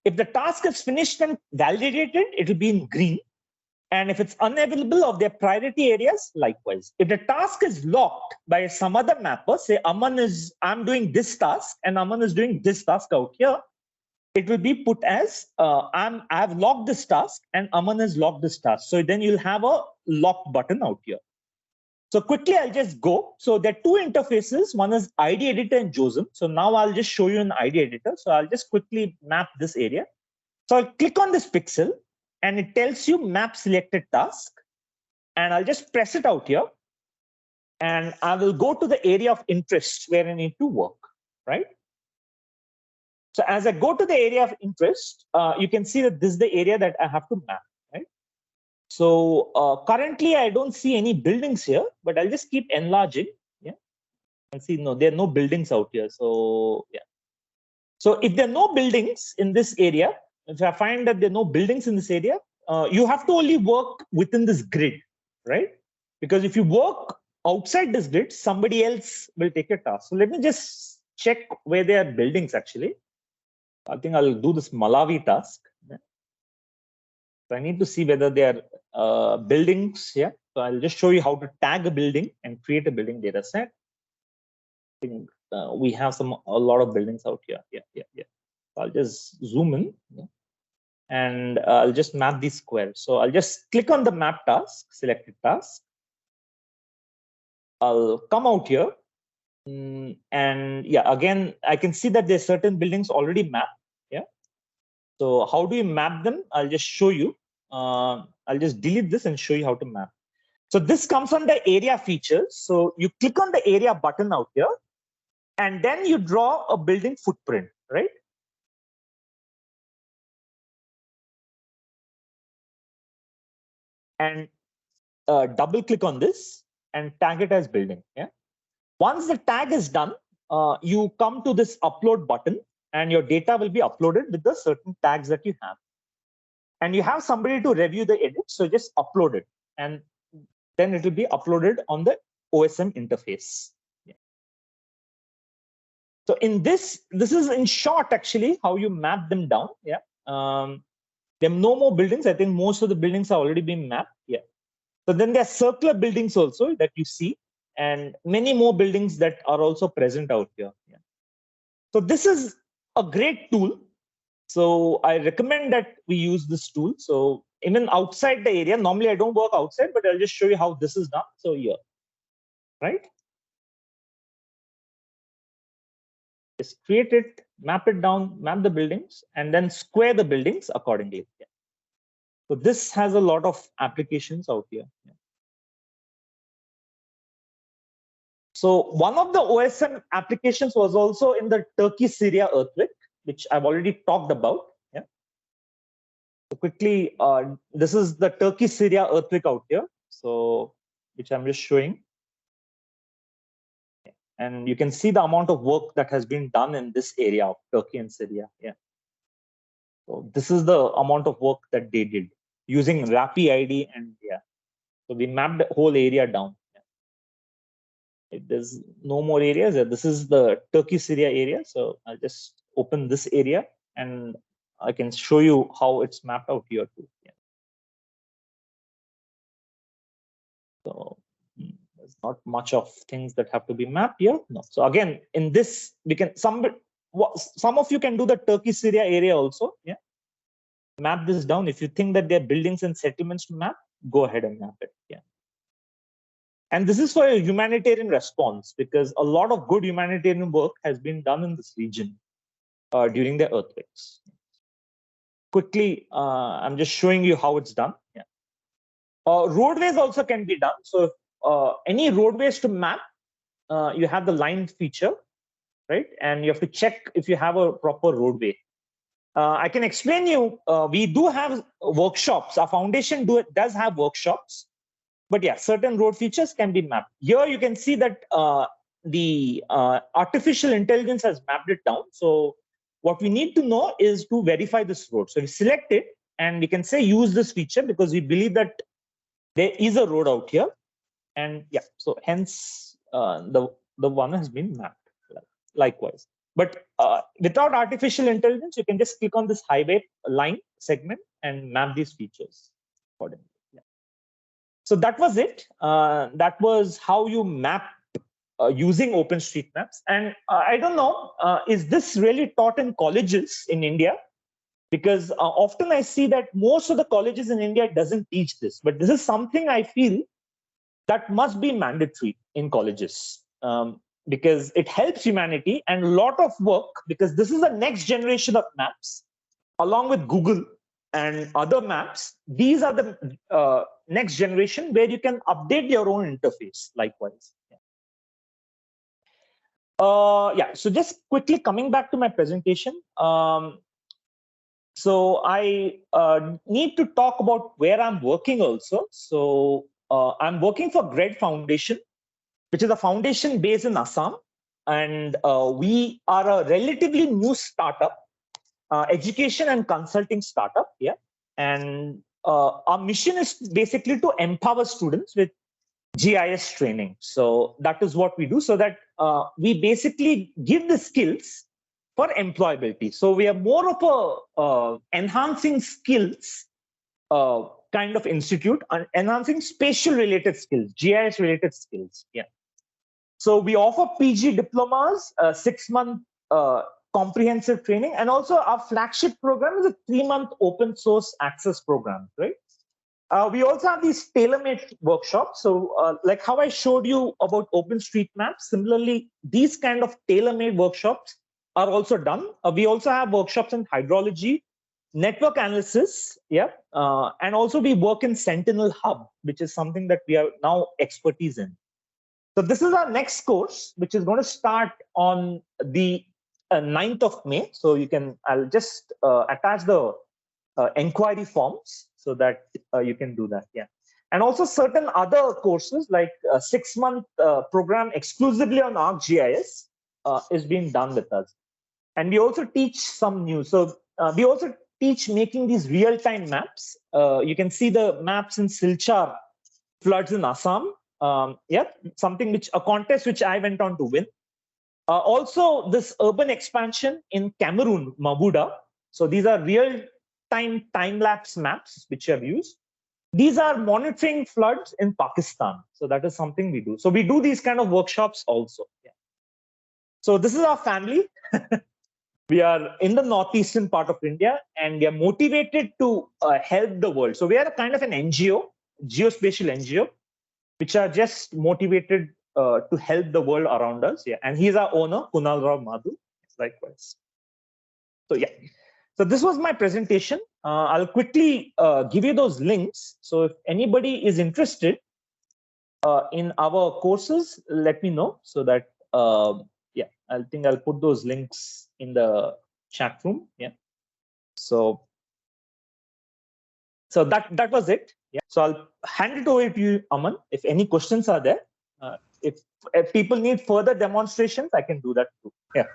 If the task is finished and validated, it will be in green. And if it's unavailable of their priority areas, likewise. If the task is locked by some other mapper, say I'm doing this task and Aman is doing this task out here, it will be put as I've locked this task and Aman has locked this task. So then you'll have a lock button out here. So quickly, I'll just go. So there are two interfaces. One is ID editor and JOSM. So now I'll just show you an ID editor. So I'll just quickly map this area. So I'll click on this pixel and it tells you map selected task. And I'll just press it out here. And I will go to the area of interest where I need to work, right? So as I go to the area of interest, you can see that this is the area that I have to map, right? So currently, I don't see any buildings here, but I'll just keep enlarging. Yeah, and see, no, there are no buildings out here. So yeah. So if there are no buildings in this area, if I find that there are no buildings in this area, you have to only work within this grid, right? Because if you work outside this grid, somebody else will take your task. So let me just check where there are buildings actually. I think I'll do this Malawi task. So I need to see whether there are buildings here. So I'll just show you how to tag a building and create a building data set. I think we have a lot of buildings out here. Yeah. So I'll just zoom in, and I'll just map these squares. So I'll just click on the map task, selected task. I'll come out here. And yeah, again, I can see that there's certain buildings already mapped. Yeah. So how do you map them? I'll just show you. I'll just delete this and show you how to map. So this comes under area features. So you click on the area button out here, and then you draw a building footprint, right? And double click on this and tag it as building. Yeah. Once the tag is done, you come to this upload button, and your data will be uploaded with the certain tags that you have. And you have somebody to review the edit, so just upload it, and then it will be uploaded on the OSM interface. Yeah. So in this is in short actually how you map them down. Yeah. There are no more buildings. I think most of the buildings are already being mapped. Yeah. So then there are circular buildings also that you see, and many more buildings that are also present out here. Yeah. So this is a great tool. So I recommend that we use this tool. So even outside the area, normally I don't work outside, but I'll just show you how this is done. So here, right? Just create it, map it down, map the buildings, and then square the buildings accordingly. Yeah. So this has a lot of applications out here. So one of the OSM applications was also in the Turkey-Syria earthquake, which I've already talked about. Yeah. So quickly, this is the Turkey-Syria earthquake out here. So which I'm just showing. And you can see the amount of work that has been done in this area of Turkey and Syria. Yeah. So this is the amount of work that they did using RAPI-ID and yeah. So we mapped the whole area down. Yeah. There's no more areas. This is the Turkey-Syria area. So I'll just open this area and I can show you how it's mapped out here too. Yeah. So there's not much of things that have to be mapped here. No. So again, in this, we can some of you can do the Turkey-Syria area also. Yeah. Map this down. If you think that there are buildings and settlements to map, go ahead and map it. Yeah. And this is for a humanitarian response because a lot of good humanitarian work has been done in this region during the earthquakes. Quickly, I'm just showing you how it's done. Yeah. Roadways also can be done. So if, any roadways to map, you have the line feature, right? And you have to check if you have a proper roadway. I can explain you, we do have workshops. Our foundation does have workshops, but yeah, certain road features can be mapped. Here you can see that the artificial intelligence has mapped it down. So what we need to know is to verify this road. So we select it and we can say use this feature because we believe that there is a road out here. And yeah, so hence the one has been mapped likewise. But without artificial intelligence, you can just click on this highway line segment and map these features accordingly. Yeah. So that was it. That was how you map using OpenStreetMaps. And I don't know, is this really taught in colleges in India? Because often I see that most of the colleges in India doesn't teach this. But this is something I feel that must be mandatory in colleges. Because it helps humanity and a lot of work, because this is the next generation of maps, along with Google and other maps. These are the next generation where you can update your own interface likewise. Yeah, so just quickly coming back to my presentation. So I need to talk about where I'm working also. So I'm working for GRED Foundation, which is a foundation based in Assam. And we are a relatively new startup, education and consulting startup. Yeah. And our mission is basically to empower students with GIS training. So that is what we do, so that we basically give the skills for employability. So we are more of a enhancing skills kind of institute, enhancing spatial related skills, GIS related skills. Yeah. So we offer PG diplomas, 6-month comprehensive training, and also our flagship program is a 3-month open source access program, right? We also have these tailor-made workshops. So like how I showed you about OpenStreetMaps, similarly, these kind of tailor-made workshops are also done. We also have workshops in hydrology, network analysis, yeah, and also we work in Sentinel Hub, which is something that we are now expertise in. So this is our next course, which is going to start on the 9th of May. So you can, I'll just attach the inquiry forms so that you can do that. Yeah. And also certain other courses like a 6-month program exclusively on ArcGIS is being done with us. And we also teach some new. So we also teach making these real-time maps. You can see the maps in Silchar floods in Assam. Yeah, something which, a contest which I went on to win. Also this urban expansion in Cameroon, Mabuda. So these are real-time time-lapse maps which are used. These are monitoring floods in Pakistan. So that is something we do. So we do these kind of workshops also. Yeah. So this is our family. We are in the northeastern part of India, and we are motivated to help the world. So we are a kind of an NGO, geospatial NGO, which are just motivated to help the world around us. Yeah, and he's our owner, Kunal Rao Madhu, likewise. So yeah, So this was my presentation. I'll quickly give you those links. So if anybody is interested in our courses, let me know so that, yeah, I think I'll put those links in the chat room. Yeah. So that was it. Yeah. So I'll hand it over to you, Aman. If any questions are there, if people need further demonstrations, I can do that too. Yeah.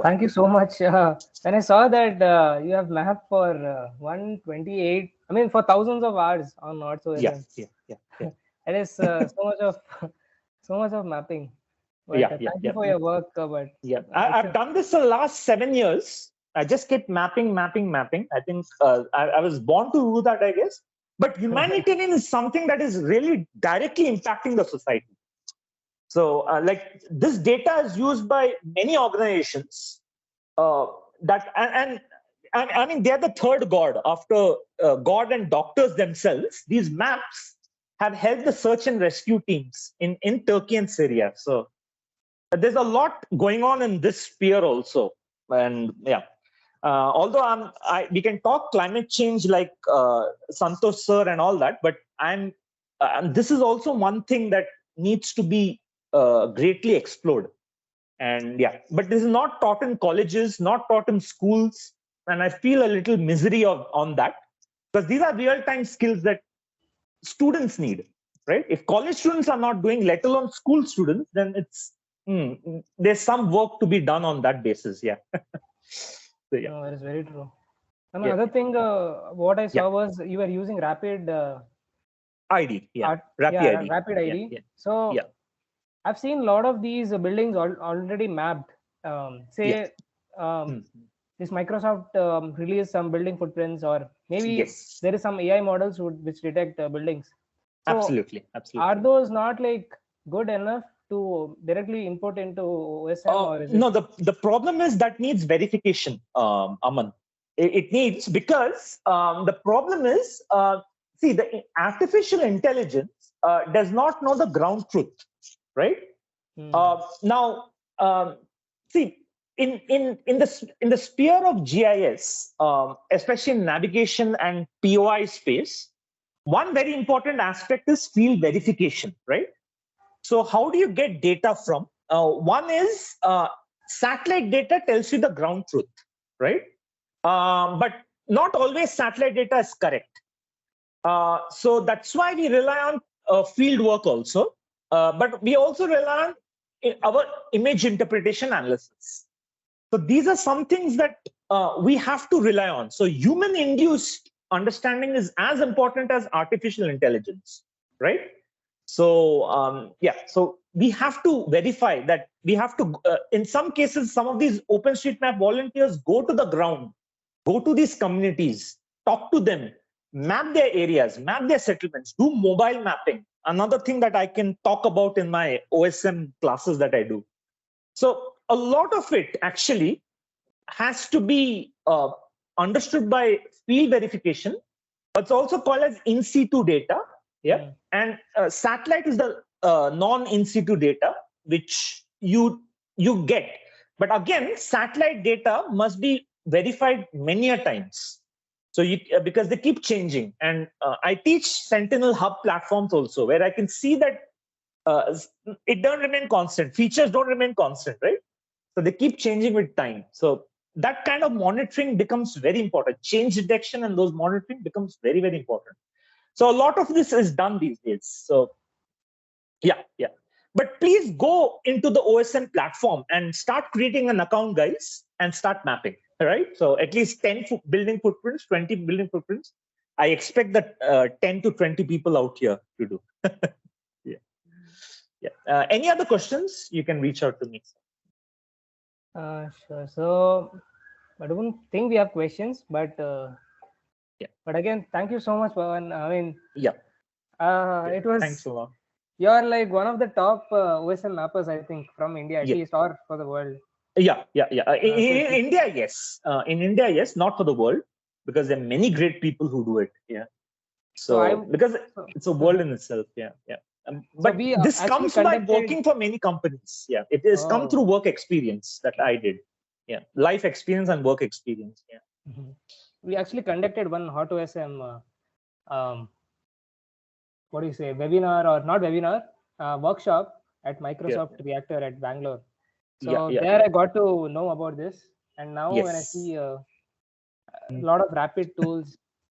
Thank you so much. When I saw that you have mapped for 128, I mean for thousands of hours on North OSM. Yeah. It is so much of mapping. But thank you for your work. But yeah, I've done this the last 7 years. I just kept mapping. I think I was born to do that, I guess. But humanitarian is something that is really directly impacting the society. So like this data is used by many organizations that, and I mean, they're the third God after God and doctors themselves. These maps have helped the search and rescue teams in Turkey and Syria. So there's a lot going on in this sphere also. And yeah, although we can talk climate change like Santosh sir and all that, but this is also one thing that needs to be greatly explored. And yeah, but this is not taught in colleges, not taught in schools, and I feel a little misery on that, because these are real-time skills that students need, right? If college students are not doing, let alone school students, then it's there's some work to be done on that basis. Yeah. So, yeah. No, that is very true. And another thing, what I saw was you were using rapid ID. Yeah. Rapid ID. Yeah. So I've seen a lot of these buildings already mapped. Say this Microsoft released some building footprints, or maybe there is some AI models which detect buildings. So absolutely. Are those not like good enough to directly input into OSM? Or is no, the problem is that needs verification, Aman. It needs, because the problem is, see, the artificial intelligence does not know the ground truth, right? Now, see, in the sphere of GIS, especially in navigation and POI space, one very important aspect is field verification, right? So how do you get data from? One is satellite data tells you the ground truth, right? But not always satellite data is correct. So that's why we rely on field work also. But we also rely on our image interpretation analysis. So these are some things that we have to rely on. So human-induced understanding is as important as artificial intelligence, right? So yeah, so we have to verify that. We have to, in some cases, some of these OpenStreetMap volunteers go to the ground, go to these communities, talk to them, map their areas, map their settlements, do mobile mapping. Another thing that I can talk about in my OSM classes that I do. So a lot of it actually has to be understood by field verification. It's also called as in situ data. Yeah. And satellite is the non-in situ data, which you get. But again, satellite data must be verified many a times. So because they keep changing. And I teach Sentinel Hub platforms also, where I can see that it don't remain constant. Features don't remain constant, right? So they keep changing with time. So that kind of monitoring becomes very important. Change detection and those monitoring becomes very, very important. So a lot of this is done these days. So yeah. But please go into the OSM platform and start creating an account, guys, and start mapping, right? So at least 10 building footprints, 20 building footprints. I expect that 10 to 20 people out here to do. Yeah. Any other questions? You can reach out to me. Sure. So I don't think we have questions, but But again, thank you so much, Pawan. I mean, it was. Thanks a lot. You're like one of the top OSM mappers, I think, from India, at least, or for the world. Yeah. In India, yes. In India, yes. Not for the world, because there are many great people who do it. Yeah. So because it's a world in itself. Yeah. But this comes by working for many companies. Yeah. It has come through work experience that I did. Yeah, life experience and work experience. Yeah. We actually conducted one Hot2SM what do you say, webinar or not webinar, workshop at Microsoft Reactor at Bangalore. So there I got to know about this, and now when I see a lot of rapid tools,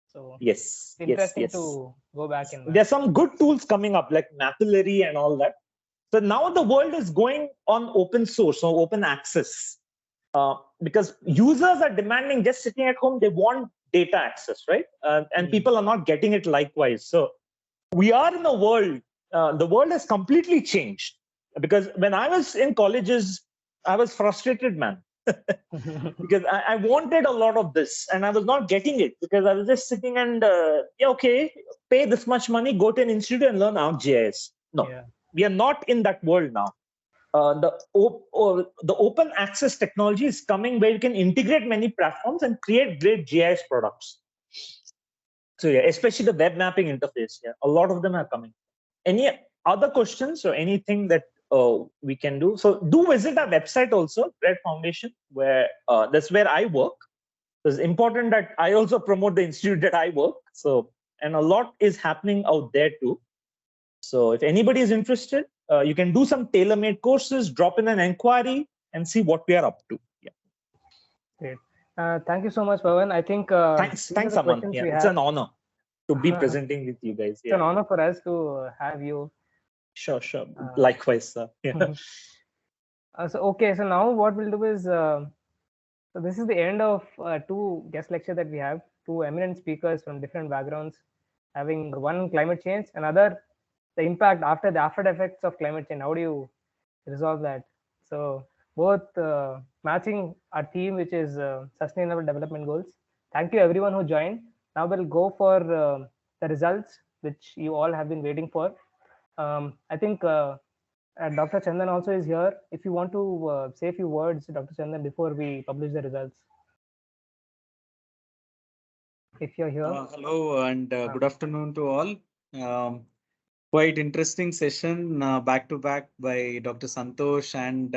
so it's interesting to go back in. There's some good tools coming up like Mapillary and all that. So now the world is going on open source or open access because users are demanding, just sitting at home, they want data access, right? And people are not getting it likewise. So we are in a world, the world has completely changed, because when I was in colleges, I was frustrated, man. Because I wanted a lot of this and I was not getting it, because I was just sitting and okay, pay this much money, go to an institute and learn ArcGIS. No, we are not in that world now. The open access technology is coming where you can integrate many platforms and create great GIS products. So yeah, especially the web mapping interface. Yeah, a lot of them are coming. Any other questions or anything that we can do? So do visit our website also, Red Foundation, where that's where I work. It's important that I also promote the institute that I work. So, and a lot is happening out there too. So if anybody is interested, you can do some tailor-made courses, drop in an inquiry, and see what we are up to. Yeah. Great. Thank you so much, Pawan. I think thanks, Aman. Yeah, it's an honor to be presenting with you guys. It's an honor for us to have you. Sure. Likewise, sir. Yeah. So okay, so now what we'll do is, so this is the end of two guest lecture that we have, two eminent speakers from different backgrounds, having one climate change, another the impact after the after effects of climate change. How do you resolve that? So both matching our theme, which is sustainable development goals. Thank you everyone who joined. Now we'll go for the results which you all have been waiting for. I think Dr. Chandan also is here. If you want to say a few words, Dr. Chandan, before we publish the results. If you're here. Hello and good afternoon to all. Quite interesting session back to back by Dr. Santosh and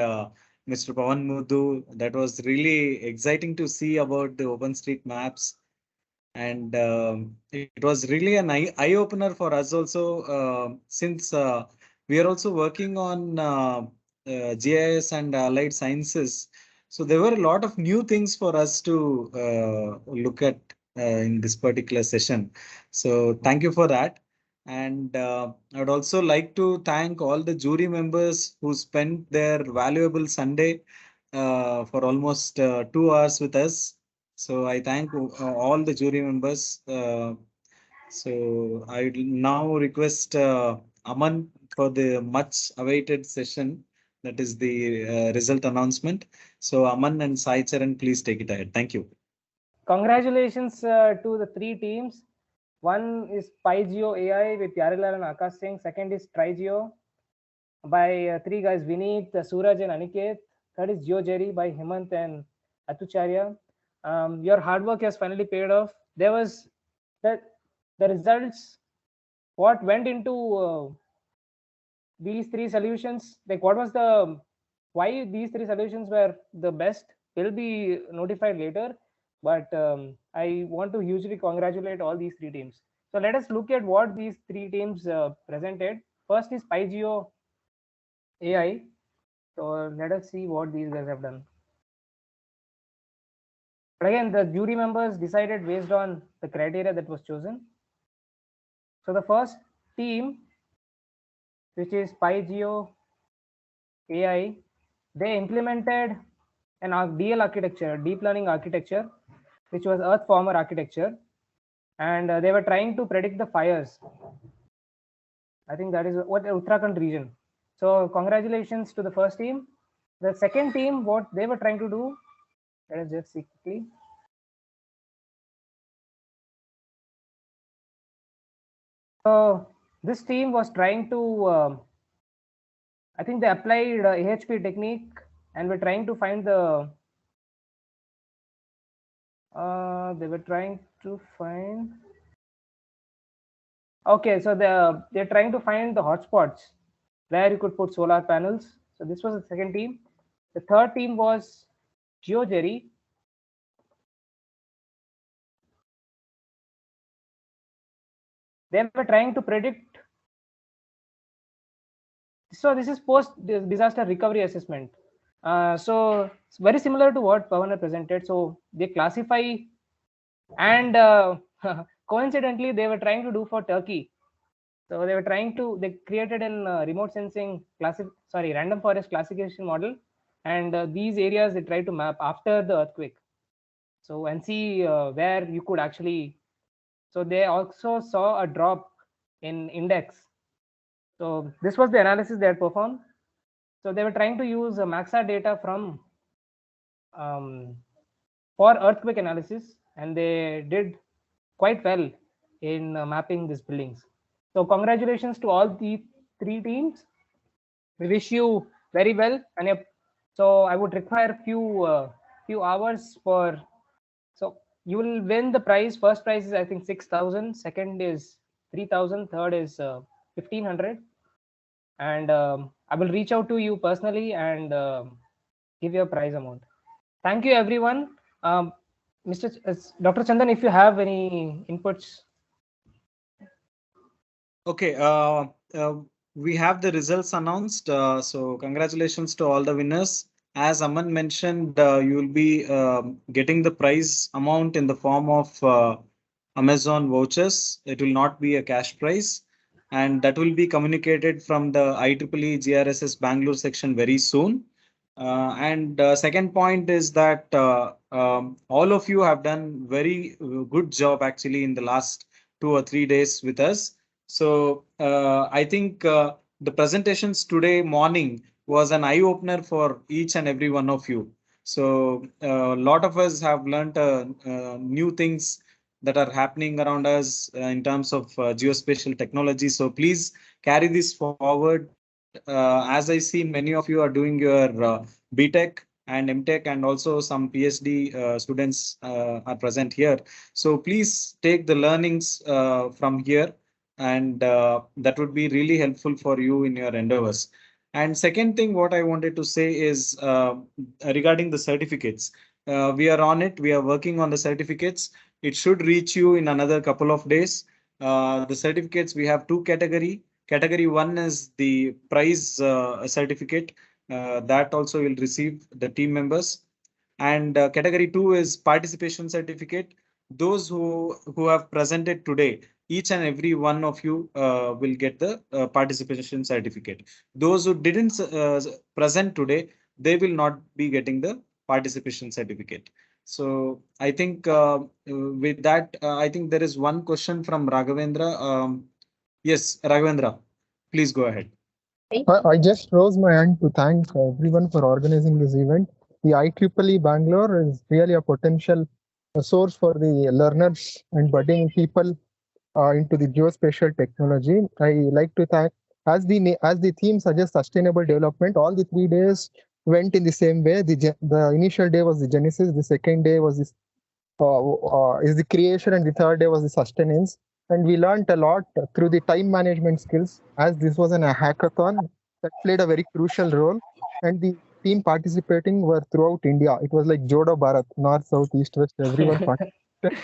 Mr. Pawan Mudhu. That was really exciting to see about the OpenStreetMaps. And it was really an eye opener for us also, since we are also working on GIS and allied sciences. So there were a lot of new things for us to look at in this particular session. So thank you for that. And I would also like to thank all the jury members who spent their valuable Sunday for almost 2 hours with us. So I thank all the jury members. So I now request Aman for the much awaited session, that is the result announcement. So Aman and Sai Charan, please take it ahead. Thank you. Congratulations to the three teams. One is PyGeo AI with Yarilal and Akash Singh. Second is TriGeo by three guys, Vineet, Suraj and Aniket. Third is GeoJerry by Hemant and Atucharya. Your hard work has finally paid off. There was the results, what went into these three solutions, like what was the, why these three solutions were the best will be notified later. But I want to hugely congratulate all these three teams. So let us look at what these three teams presented. First is PyGeo AI. So let us see what these guys have done. But again, the jury members decided based on the criteria that was chosen. So the first team, which is PyGeo AI, they implemented an DL architecture, deep learning architecture, which was Earth Former architecture, and they were trying to predict the fires. I think that is what Uttarakhand region. So congratulations to the first team. The second team, what they were trying to do, let us just see quickly. So this team was trying to, I think they applied AHP technique and were trying to find the, they were trying to find, okay, so they're trying to find the hotspots where you could put solar panels. So this was the second team. The third team was GeoJerry. They were trying to predict. So this is post disaster recovery assessment. So it's very similar to what Pawan presented. So they classify, and coincidentally they were trying to do for Turkey. So they created an remote sensing random forest classification model, and these areas they tried to map after the earthquake. So and see where you could actually. So they also saw a drop in index. So this was the analysis they had performed. So they were trying to use Maxa data from for earthquake analysis, and they did quite well in mapping these buildings. So congratulations to all the 3 teams. We wish you very well. And so I would require few hours for. So you will win the prize. First prize is I think 6,000. Second is 3,000. Third is 1,500. And I will reach out to you personally and give you a prize amount. Thank you, everyone. Dr. Chandan, if you have any inputs. Okay, we have the results announced. So congratulations to all the winners. As Aman mentioned, you will be getting the prize amount in the form of Amazon vouchers. It will not be a cash prize, and that will be communicated from the IEEE GRSS Bangalore section very soon. And second point is that all of you have done very good job actually in the last 2 or 3 days with us. So I think the presentations today morning was an eye opener for each and every one of you. So a lot of us have learned new things that are happening around us in terms of geospatial technology. So please carry this forward. As I see, many of you are doing your BTech and MTech, and also some PhD students are present here. So please take the learnings from here, and that would be really helpful for you in your endeavors. And second thing, what I wanted to say is regarding the certificates. We are on it. We are working on the certificates. It should reach you in another couple of days. The certificates, we have two category. Category 1 is the prize certificate. That also will receive the team members. And category 2 is participation certificate. Those who have presented today, each and every one of you will get the participation certificate. Those who didn't present today, they will not be getting the participation certificate. So I think with that, I think there is one question from Raghavendra. Yes, Raghavendra, please go ahead. I just rose my hand to thank everyone for organizing this event. The IEEE Bangalore is really a potential source for the learners and budding people into the geospatial technology. I like to thank, as the theme suggests, sustainable development. All the 3 days went in the same way. The initial day was the genesis. The second day was is the creation, and the third day was the sustenance. And we learned a lot through the time management skills, as this was a hackathon that played a very crucial role. And the team participating were throughout India. It was like Jodo Bharat, north, south, east, west, everyone participated.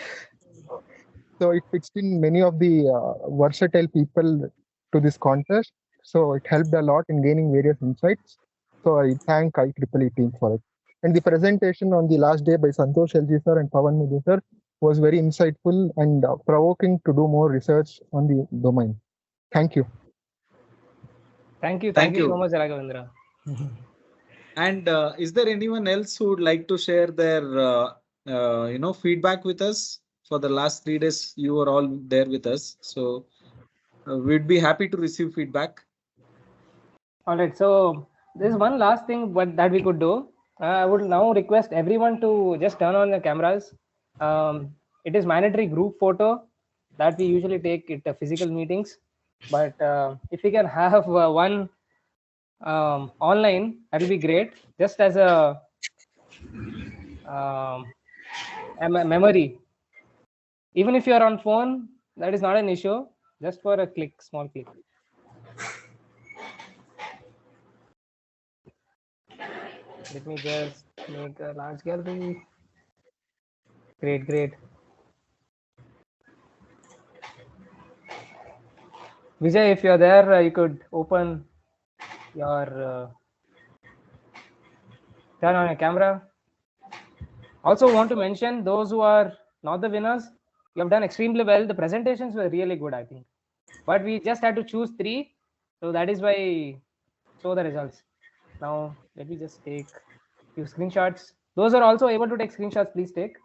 So it fits in many of the versatile people to this contest. So it helped a lot in gaining various insights. So I thank IEEE team for it. And the presentation on the last day by Santosh LG sir and Pawan Mudhu sir was very insightful and provoking to do more research on the domain. Thank you. Thank you so much, Raghavendra. And is there anyone else who would like to share their feedback with us? For the last 3 days, you were all there with us, so we'd be happy to receive feedback. All right, so there's one last thing that we could do. I would now request everyone to just turn on the cameras. It is mandatory group photo that we usually take at physical meetings, but if we can have one online, that will be great, just as a memory. Even if you are on phone, that is not an issue, just for a click, small click. Let me just Make a large gallery. Great, great. Vijay, if you're there, you could open your turn on your camera. Also want to mention those who are not the winners, you have done extremely well. The presentations were really good, I think, but we just had to choose 3, so that is why show the results. Now let me just take few screenshots. Those are also able to take screenshots, please take.